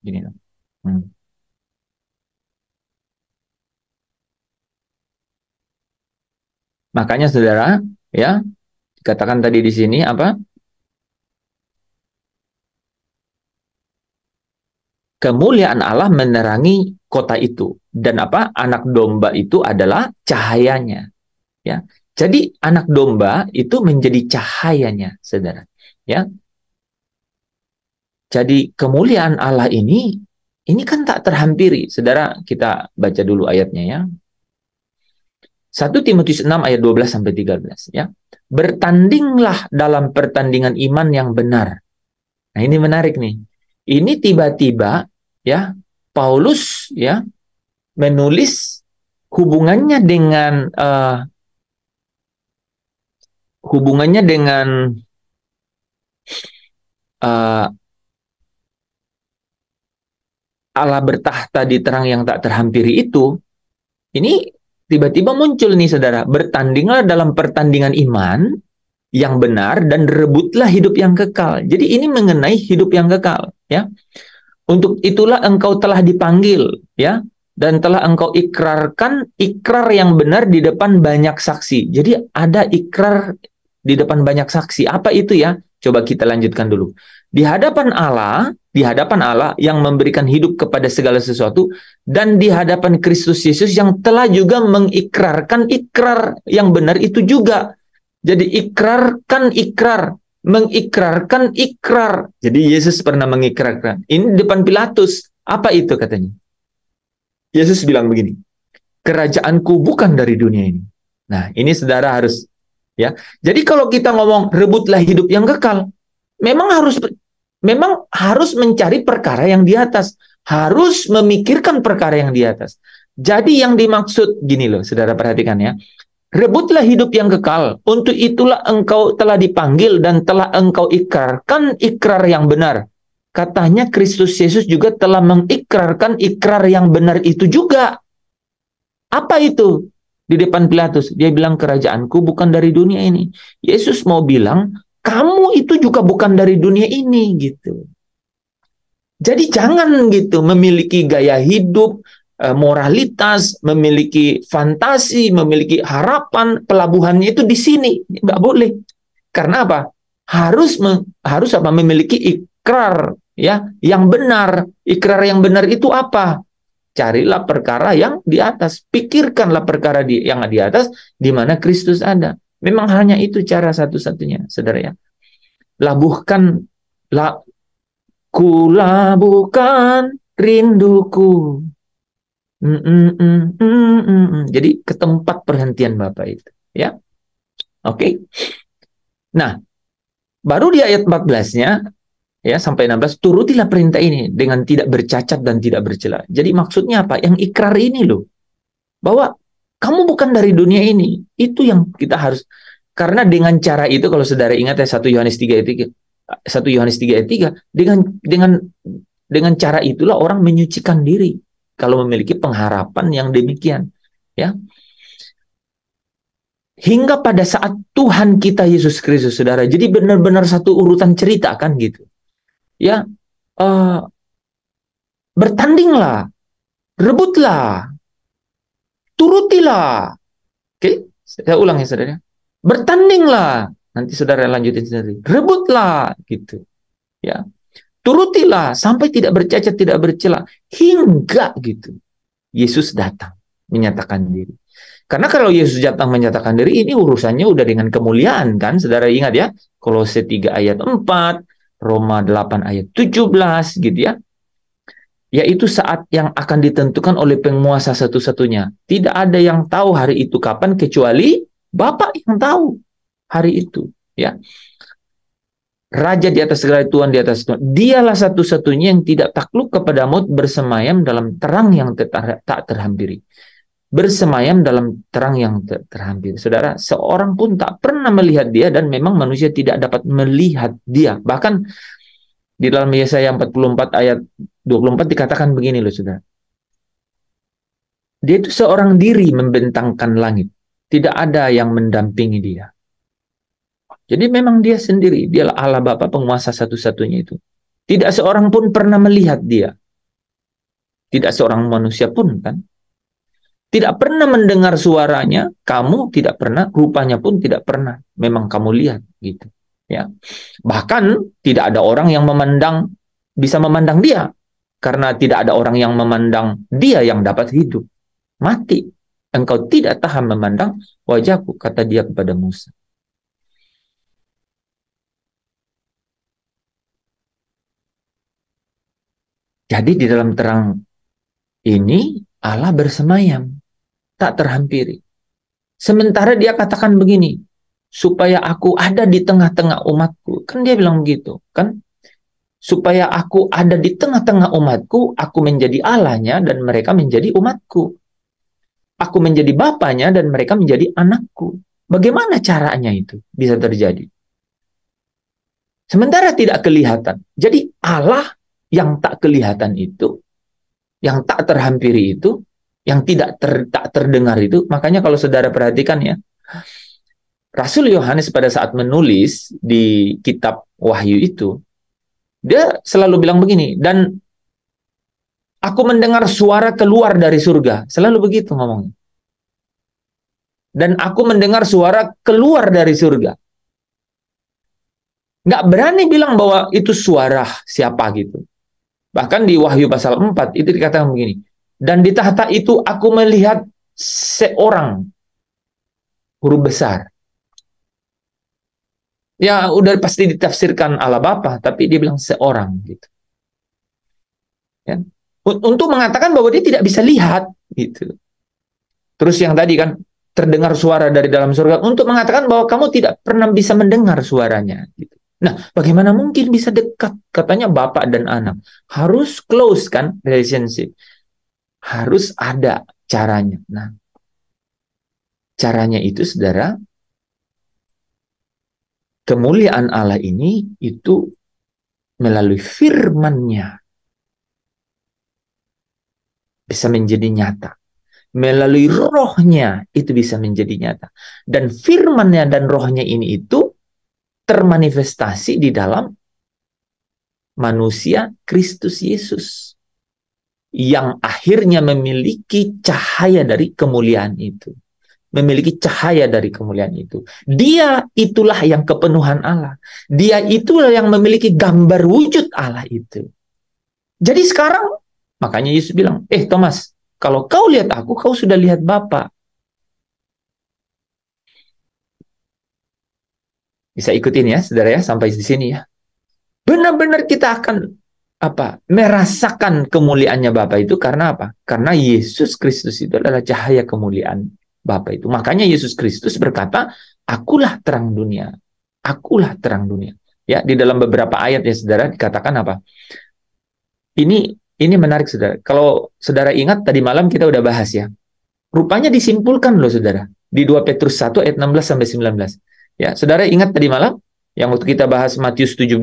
gini. Makanya saudara, ya, dikatakan tadi di sini apa? Kemuliaan Allah menerangi kota itu. Dan apa? Anak domba itu adalah cahayanya. Ya. Jadi anak domba itu menjadi cahayanya, saudara. Ya. Jadi kemuliaan Allah ini kan tak terhampiri. Saudara, kita baca dulu ayatnya ya. 1 Timotius 6 ayat 12 sampai 13 ya. Bertandinglah dalam pertandingan iman yang benar. Nah, ini menarik nih. Ini tiba-tiba ya Paulus ya menulis hubungannya dengan Allah bertahta di terang yang tak terhampiri itu. Ini tiba-tiba muncul nih saudara, bertandinglah dalam pertandingan iman yang benar dan rebutlah hidup yang kekal. Jadi ini mengenai hidup yang kekal, ya. Untuk itulah engkau telah dipanggil, ya, dan telah engkau ikrarkan ikrar yang benar di depan banyak saksi. Jadi ada ikrar di depan banyak saksi. Apa itu ya? Coba kita lanjutkan dulu. Di hadapan Allah yang memberikan hidup kepada segala sesuatu, dan di hadapan Kristus Yesus yang telah juga mengikrarkan ikrar yang benar itu juga. Jadi ikrarkan ikrar, mengikrarkan ikrar. Jadi Yesus pernah mengikrarkan. Ini depan Pilatus. Apa itu katanya? Yesus bilang begini, kerajaanku bukan dari dunia ini. Nah, ini saudara harus ya. Jadi kalau kita ngomong rebutlah hidup yang kekal, memang harus mencari perkara yang di atas, harus memikirkan perkara yang di atas. Jadi yang dimaksud gini loh, saudara perhatikan ya. Rebutlah hidup yang kekal, untuk itulah engkau telah dipanggil dan telah engkau ikrarkan ikrar yang benar. Katanya Kristus Yesus juga telah mengikrarkan ikrar yang benar itu juga. Apa itu? Di depan Pilatus, dia bilang kerajaanku bukan dari dunia ini. Yesus mau bilang kamu itu juga bukan dari dunia ini gitu. Jadi jangan gitu memiliki gaya hidup, moralitas, memiliki fantasi, memiliki harapan, pelabuhannya itu di sini. Nggak boleh. Karena apa? Harus apa? Memiliki ikrar ya yang benar. Ikrar yang benar itu apa? Carilah perkara yang di atas. Pikirkanlah perkara yang di atas, di mana Kristus ada. Memang hanya itu cara satu-satunya, saudara ya. Labuhkan, kulabuhkan rinduku. Jadi ke tempat perhentian Bapak itu, ya. Oke. Nah, baru di ayat 14-nya ya sampai 16, turutilah perintah ini dengan tidak bercacat dan tidak bercela. Jadi maksudnya apa? Yang ikrar ini loh. Bahwa kamu bukan dari dunia ini. Itu yang kita harus, karena dengan cara itu kalau saudara ingat ya 1 Yohanes 3 ayat 3, 1 Yohanes 3 ayat 3, dengan cara itulah orang menyucikan diri kalau memiliki pengharapan yang demikian, ya. Hingga pada saat Tuhan kita Yesus Kristus, saudara. Jadi benar-benar satu urutan cerita kan gitu. Ya, bertandinglah, rebutlah, turutilah. Oke, saya ulang ya saudara. Bertandinglah, nanti saudara lanjutin sendiri. Rebutlah, gitu. Ya, turutilah sampai tidak bercacat, tidak bercela, hingga gitu Yesus datang menyatakan diri. Karena kalau Yesus datang menyatakan diri, ini urusannya udah dengan kemuliaan kan, saudara ingat ya, Kolose 3 ayat 4, Roma 8 ayat 17 gitu ya. Yaitu saat yang akan ditentukan oleh penguasa satu-satunya. Tidak ada yang tahu hari itu kapan kecuali Bapa yang tahu hari itu, ya. Raja di atas segala, Tuhan di atas Tuhan. Dialah satu-satunya yang tidak takluk kepada maut, bersemayam dalam terang yang tak terhampiri. Bersemayam dalam terang yang terhampiri. Saudara, seorang pun tak pernah melihat dia, dan memang manusia tidak dapat melihat dia. Bahkan di dalam Yesaya 44 ayat 24 dikatakan begini loh saudara. Dia itu seorang diri membentangkan langit. Tidak ada yang mendampingi dia. Jadi memang dia sendiri, dialah Allah Bapa penguasa satu-satunya itu. Tidak seorang pun pernah melihat dia. Tidak seorang manusia pun kan. Tidak pernah mendengar suaranya, kamu tidak pernah, rupanya pun tidak pernah. Memang kamu lihat gitu. Ya. Bahkan tidak ada orang yang bisa memandang dia. Karena tidak ada orang yang memandang dia yang dapat hidup. Mati. Engkau tidak tahan memandang wajahku, kata dia kepada Musa. Jadi di dalam terang ini Allah bersemayam, tak terhampiri. Sementara dia katakan begini, supaya aku ada di tengah-tengah umatku. Kan dia bilang begitu, kan? Supaya aku ada di tengah-tengah umatku, aku menjadi Allahnya dan mereka menjadi umatku. Aku menjadi bapaknya dan mereka menjadi anakku. Bagaimana caranya itu bisa terjadi? Sementara tidak kelihatan. Jadi Allah yang tak kelihatan itu, yang tak terhampiri itu, yang tak terdengar itu, makanya kalau saudara perhatikan ya, Rasul Yohanes pada saat menulis di kitab Wahyu itu, dia selalu bilang begini, dan aku mendengar suara keluar dari surga, selalu begitu ngomongnya. Dan aku mendengar suara keluar dari surga. Nggak berani bilang bahwa itu suara siapa gitu. Bahkan di Wahyu pasal 4 itu dikatakan begini. Dan di tahta itu aku melihat seorang, huruf besar. Ya udah pasti ditafsirkan Allah Bapa, tapi dia bilang seorang gitu. Ya. Untuk mengatakan bahwa dia tidak bisa lihat gitu. Terus yang tadi kan terdengar suara dari dalam surga untuk mengatakan bahwa kamu tidak pernah bisa mendengar suaranya gitu. Nah, bagaimana mungkin bisa dekat? Katanya bapak dan anak. Harus close kan relationship. Harus ada caranya. Nah, caranya itu saudara, kemuliaan Allah ini itu melalui firman-Nya bisa menjadi nyata. Melalui rohnya itu bisa menjadi nyata. Dan firman-Nya dan rohnya ini itu termanifestasi di dalam manusia Kristus Yesus yang akhirnya memiliki cahaya dari kemuliaan itu. Memiliki cahaya dari kemuliaan itu. Dia itulah yang kepenuhan Allah. Dia itulah yang memiliki gambar wujud Allah itu. Jadi sekarang, makanya Yesus bilang, Thomas, kalau kau lihat aku, kau sudah lihat Bapa. Bisa ikutin ya, saudara ya, sampai di sini ya. Benar-benar kita akan merasakan kemuliaannya Bapa itu karena apa? Karena Yesus Kristus itu adalah cahaya kemuliaan Bapa itu. Makanya Yesus Kristus berkata, akulah terang dunia. Akulah terang dunia. Ya, di dalam beberapa ayat ya saudara dikatakan apa? Ini menarik saudara. Kalau saudara ingat tadi malam kita udah bahas ya. Rupanya disimpulkan loh saudara. Di 2 Petrus 1 ayat 16 sampai 19. Ya, saudara ingat tadi malam yang waktu kita bahas Matius 17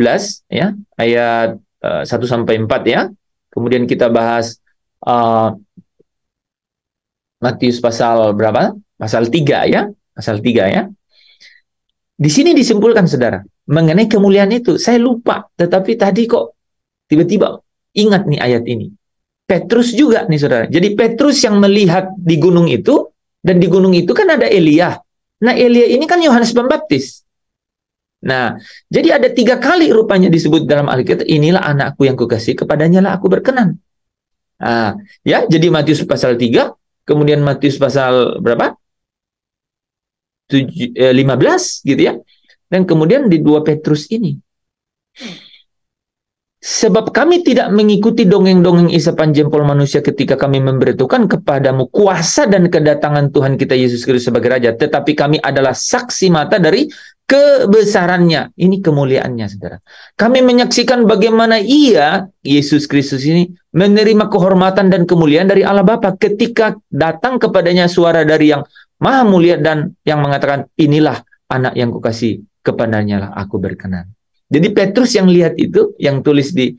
ya, ayat 1 sampai 4 ya. Kemudian kita bahas Matius pasal berapa? Pasal 3 ya. Pasal 3 ya. Di sini disimpulkan saudara, mengenai kemuliaan itu. Saya lupa, tetapi tadi kok tiba-tiba ingat nih ayat ini. Petrus juga nih saudara. Jadi Petrus yang melihat di gunung itu, dan di gunung itu kan ada Elia. Nah Elia ini kan Yohanes Pembaptis. Nah, jadi ada 3 kali rupanya disebut dalam Alkitab, inilah anakku yang kukasihi, kepadanya lah aku berkenan. Nah, ya, jadi Matius pasal 3, kemudian Matius pasal berapa? 15 gitu ya. Dan kemudian di 2 Petrus ini. Sebab kami tidak mengikuti dongeng-dongeng isapan jempol manusia ketika kami memberitahukan kepadamu kuasa dan kedatangan Tuhan kita Yesus Kristus sebagai Raja. Tetapi kami adalah saksi mata dari kebesarannya. Ini kemuliaannya, saudara. Kami menyaksikan bagaimana Ia, Yesus Kristus ini, menerima kehormatan dan kemuliaan dari Allah Bapa ketika datang kepadanya suara dari yang Maha Mulia dan yang mengatakan, inilah anak yang kukasihi, kepadanya lah aku berkenan. Jadi Petrus yang lihat itu, yang tulis di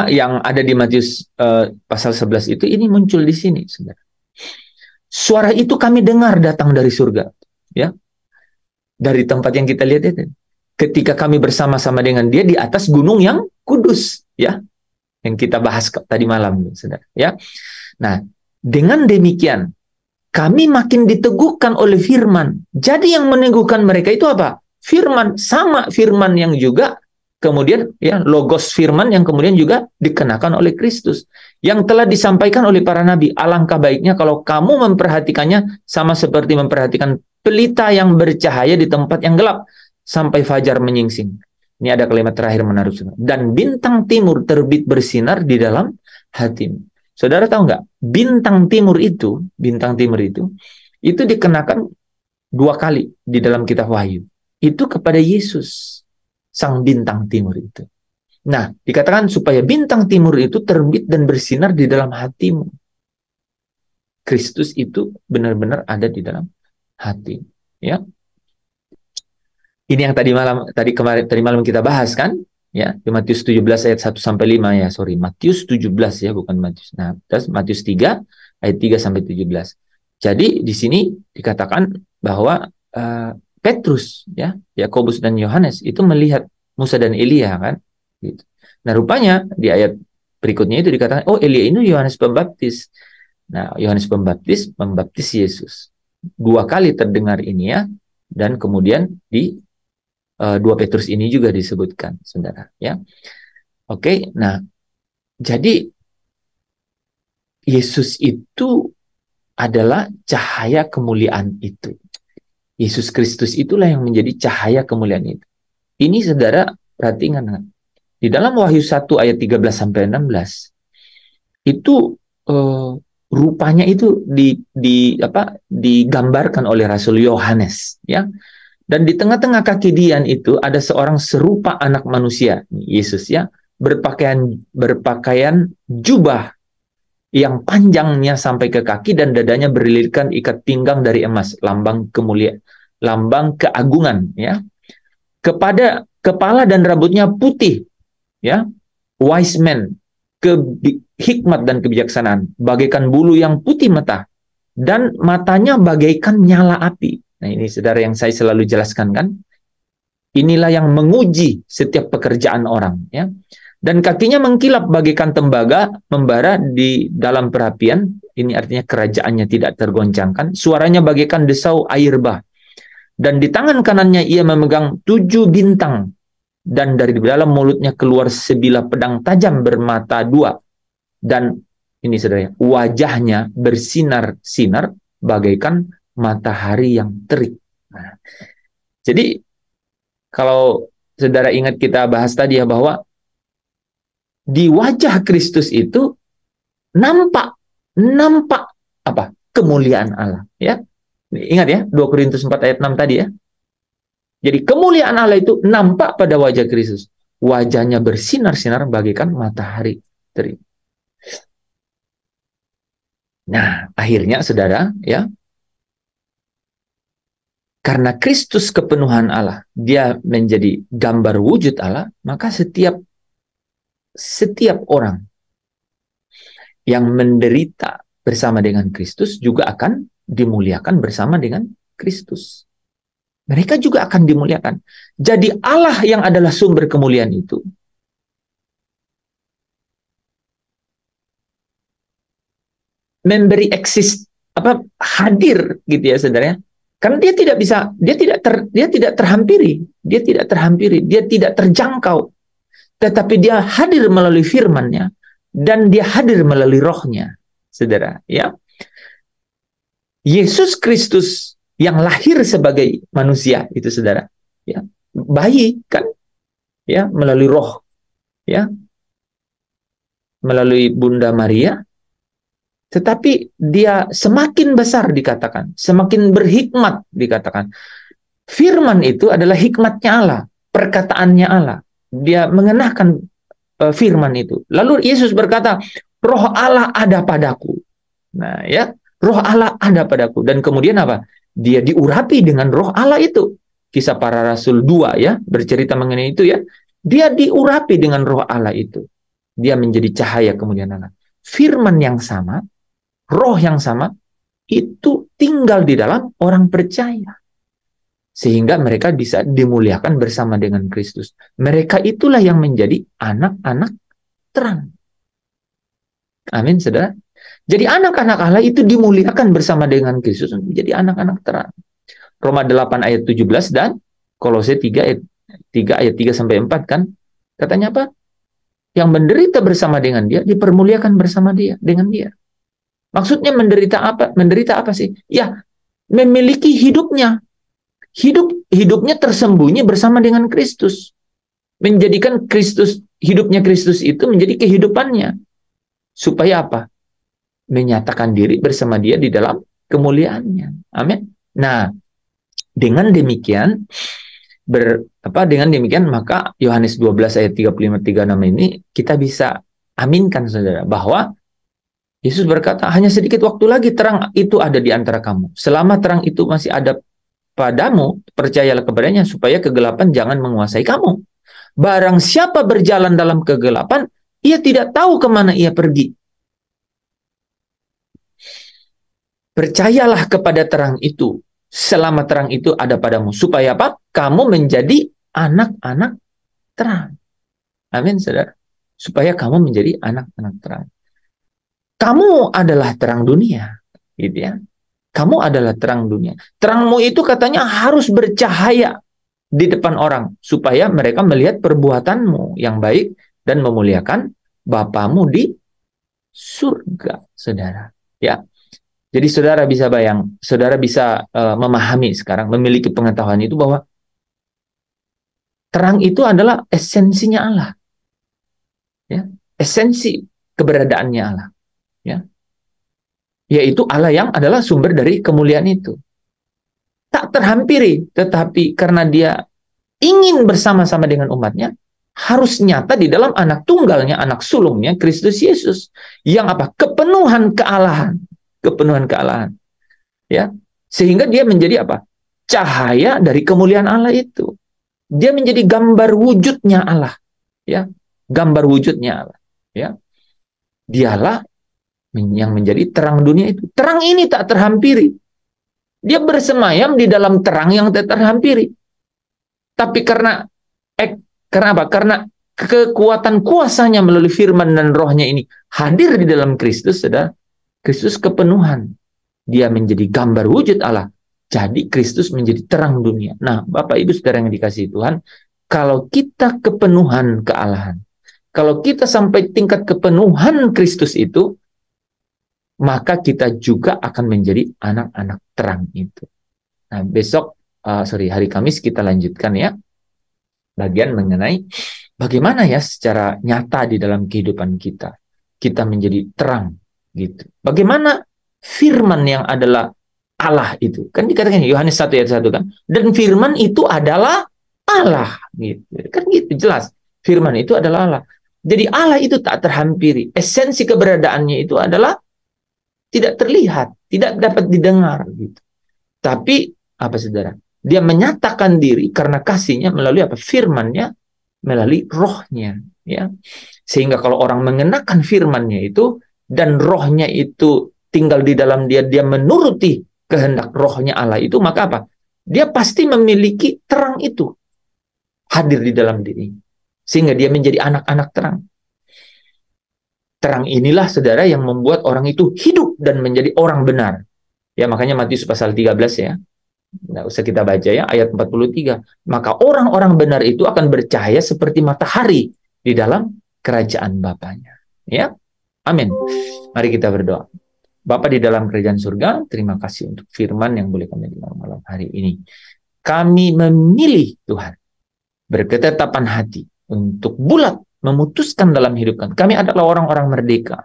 yang ada di Matius pasal 11 itu, ini muncul di sini, saudara. Suara itu kami dengar datang dari surga, ya, dari tempat yang kita lihat itu. Ketika kami bersama-sama dengan Dia di atas gunung yang kudus, ya, yang kita bahas tadi malam, saudara. Ya, nah, dengan demikian kami makin diteguhkan oleh firman. Jadi yang meneguhkan mereka itu apa? Firman, sama firman yang juga kemudian ya logos firman yang kemudian juga dikenakan oleh Kristus yang telah disampaikan oleh para nabi. Alangkah baiknya kalau kamu memperhatikannya sama seperti memperhatikan pelita yang bercahaya di tempat yang gelap sampai fajar menyingsing. Ini ada kalimat terakhir menarik. Dan bintang timur terbit bersinar di dalam hatimu. Saudara tahu nggak? Bintang timur itu dikenakan 2 kali di dalam kitab Wahyu. Itu kepada Yesus, sang bintang timur itu. Nah, dikatakan supaya bintang timur itu terbit dan bersinar di dalam hatimu. Kristus itu benar-benar ada di dalam hati, ya. Ini yang tadi malam kita bahas kan? Ya, di Matius 17 ayat 1 sampai 5 ya, Matius 17 ya, bukan Matius. Nah, terus Matius 3 ayat 3 sampai 17. Jadi di sini dikatakan bahwa Petrus ya, Yakobus dan Yohanes itu melihat Musa dan Elia kan gitu. Nah, rupanya di ayat berikutnya itu dikatakan, oh Elia ini Yohanes Pembaptis. Nah, Yohanes Pembaptis membaptis Yesus. 2 kali terdengar ini ya, dan kemudian di 2 Petrus ini juga disebutkan, saudara. Ya, oke. Nah, jadi Yesus itu adalah cahaya kemuliaan itu. Yesus Kristus itulah yang menjadi cahaya kemuliaan itu. Ini saudara perhatikan, di dalam Wahyu 1 ayat 13 sampai 16 itu rupanya itu digambarkan oleh Rasul Yohanes, ya. Dan di tengah-tengah kaki Dian itu ada seorang serupa anak manusia, Yesus ya, berpakaian jubah yang panjangnya sampai ke kaki dan dadanya berlilitkan ikat pinggang dari emas, lambang kemuliaan, lambang keagungan ya. Kepada kepala dan rambutnya putih ya, wise man, hikmat dan kebijaksanaan, bagaikan bulu yang putih mata, dan matanya bagaikan nyala api. Nah, ini saudara yang saya selalu jelaskan kan. Inilah yang menguji setiap pekerjaan orang, ya. Dan kakinya mengkilap bagaikan tembaga membara di dalam perapian. Ini artinya kerajaannya tidak tergoncangkan. Suaranya bagaikan desau air bah. Dan di tangan kanannya ia memegang 7 bintang. Dan dari dalam mulutnya keluar sebilah pedang tajam bermata 2. Dan ini saudara, wajahnya bersinar-sinar bagaikan matahari yang terik. Nah, jadi kalau saudara ingat kita bahas tadi ya, bahwa di wajah Kristus itu nampak apa? Kemuliaan Allah, ya. Ingat ya, 2 Korintus 4 ayat 6 tadi ya. Jadi kemuliaan Allah itu nampak pada wajah Kristus. Wajahnya bersinar-sinar bagaikan matahari terik. Nah, akhirnya saudara, ya, karena Kristus kepenuhan Allah, dia menjadi gambar wujud Allah, maka setiap orang yang menderita bersama dengan Kristus juga akan dimuliakan bersama dengan Kristus. Mereka juga akan dimuliakan. Jadi Allah yang adalah sumber kemuliaan itu memberi hadir gitu ya saudara. Karena dia tidak terhampiri, dia tidak terjangkau. Tetapi dia hadir melalui firman-Nya dan dia hadir melalui rohnya, saudara. Ya, Yesus Kristus yang lahir sebagai manusia itu, saudara, ya, bayi kan, ya, melalui roh, ya, melalui Bunda Maria. Tetapi dia semakin besar dikatakan, semakin berhikmat dikatakan. Firman itu adalah hikmatnya Allah, perkataannya Allah. Dia mengenakan firman itu. Lalu Yesus berkata, Roh Allah ada padaku. Nah, ya, Roh Allah ada padaku. Dan kemudian apa? Dia diurapi dengan Roh Allah itu. Kisah Para Rasul 2 ya, bercerita mengenai itu ya. Dia diurapi dengan Roh Allah itu. Dia menjadi cahaya kemudian Allah. Firman yang sama, roh yang sama, itu tinggal di dalam orang percaya. Sehingga mereka bisa dimuliakan bersama dengan Kristus. Mereka itulah yang menjadi anak-anak terang. Amin, saudara. Jadi anak-anak Allah itu dimuliakan bersama dengan Kristus menjadi anak-anak terang. Roma 8 ayat 17 dan Kolose 3 ayat 3 sampai 4 kan. Katanya apa? Yang menderita bersama dengan dia dipermuliakan bersama dia dengan dia. Maksudnya menderita apa? Menderita apa sih? Ya, memiliki hidupnya. Hidupnya tersembunyi bersama dengan Kristus. Menjadikan Kristus, hidupnya Kristus itu menjadi kehidupannya. Supaya apa? Menyatakan diri bersama dia di dalam kemuliaannya. Amin. Nah, dengan demikian maka Yohanes 12 ayat 35-36 ini kita bisa aminkan, saudara, bahwa Yesus berkata, hanya sedikit waktu lagi terang itu ada di antara kamu. Selama terang itu masih ada padamu, percayalah kepadanya supaya kegelapan jangan menguasai kamu. Barang siapa berjalan dalam kegelapan, ia tidak tahu kemana ia pergi. Percayalah kepada terang itu, selama terang itu ada padamu. Supaya apa? Kamu menjadi anak-anak terang. Amin, saudara. Supaya kamu menjadi anak-anak terang. Kamu adalah terang dunia, gitu ya. Kamu adalah terang dunia. Terangmu itu katanya harus bercahaya di depan orang, supaya mereka melihat perbuatanmu yang baik dan memuliakan Bapamu di surga, saudara. Ya. Jadi saudara bisa memahami sekarang, memiliki pengetahuan itu bahwa terang itu adalah esensinya Allah. Ya, esensi keberadaannya Allah. Ya. Yaitu Allah yang adalah sumber dari kemuliaan itu. Tak terhampiri, tetapi karena dia ingin bersama-sama dengan umatnya, harus nyata di dalam anak tunggalnya, anak sulungnya, Kristus Yesus. Yang apa? Kepenuhan kealahan. Kepenuhan kealahan. Ya. Sehingga dia menjadi apa? Cahaya dari kemuliaan Allah itu. Dia menjadi gambar wujudnya Allah. Ya. Gambar wujudnya Allah. Ya. Dialah yang menjadi terang dunia itu. Terang ini tak terhampiri. Dia bersemayam di dalam terang yang tak terhampiri. Tapi karena apa? Karena kekuatan kuasanya melalui firman dan rohnya ini hadir di dalam Kristus, saudara. Kristus kepenuhan. Dia menjadi gambar wujud Allah. Jadi Kristus menjadi terang dunia. Nah, Bapak Ibu Saudara yang dikasihi Tuhan, kalau kita kepenuhan kealahan, kalau kita sampai tingkat kepenuhan Kristus itu, maka kita juga akan menjadi anak-anak terang itu. Nah, besok, hari Kamis kita lanjutkan ya, bagian mengenai bagaimana ya secara nyata di dalam kehidupan kita menjadi terang gitu. Bagaimana firman yang adalah Allah itu, kan dikatakan Yohanes 1 ayat 1 kan, dan firman itu adalah Allah gitu. Kan gitu jelas. Firman itu adalah Allah. Jadi Allah itu tak terhampiri. Esensi keberadaannya itu adalah tidak terlihat, tidak dapat didengar gitu. Tapi apa saudara? Dia menyatakan diri karena kasihnya melalui apa? Firman-Nya, melalui rohnya, ya. Sehingga kalau orang mengenakan firman-Nya itu dan rohnya itu tinggal di dalam dia, dia menuruti kehendak rohnya Allah itu, maka apa? Dia pasti memiliki terang itu hadir di dalam diri. Sehingga dia menjadi anak-anak terang. Terang inilah saudara yang membuat orang itu hidup dan menjadi orang benar. Ya, makanya Matius pasal 13 ya. Nggak usah kita baca ya, ayat 43. Maka orang-orang benar itu akan bercahaya seperti matahari di dalam kerajaan Bapaknya. Ya, amin. Mari kita berdoa. Bapa di dalam kerajaan surga, terima kasih untuk firman yang boleh kami dengar malam hari ini. Kami memilih Tuhan, berketetapan hati untuk bulat memutuskan dalam hidup kami. Kami adalah orang-orang merdeka.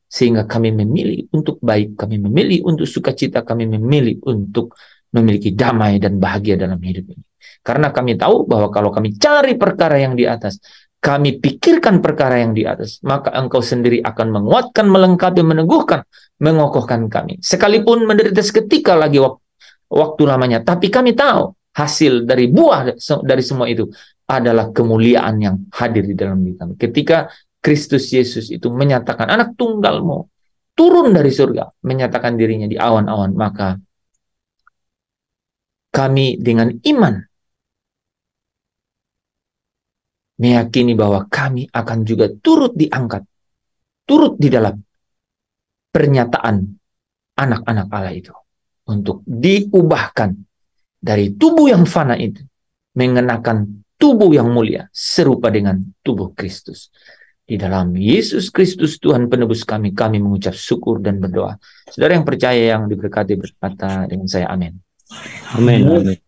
Sehingga kami memilih untuk baik, kami memilih untuk sukacita, kami memilih untuk memiliki damai dan bahagia dalam hidup ini. Karena kami tahu bahwa kalau kami cari perkara yang di atas, kami pikirkan perkara yang di atas, maka Engkau sendiri akan menguatkan, melengkapi, meneguhkan, mengokohkan kami. Sekalipun menderita seketika lagi waktu lamanya, tapi kami tahu hasil dari buah dari semua itu adalah kemuliaan yang hadir di dalam diri kami. Ketika Kristus Yesus itu menyatakan anak tunggalmu turun dari surga, menyatakan dirinya di awan-awan, maka kami dengan iman meyakini bahwa kami akan juga turut diangkat, turut di dalam pernyataan anak-anak Allah itu untuk diubahkan dari tubuh yang fana itu mengenakan tubuh yang mulia serupa dengan tubuh Kristus. Di dalam Yesus Kristus Tuhan penebus kami, kami mengucap syukur dan berdoa. Saudara yang percaya yang diberkati berkata dengan saya amin. Amin. Amin.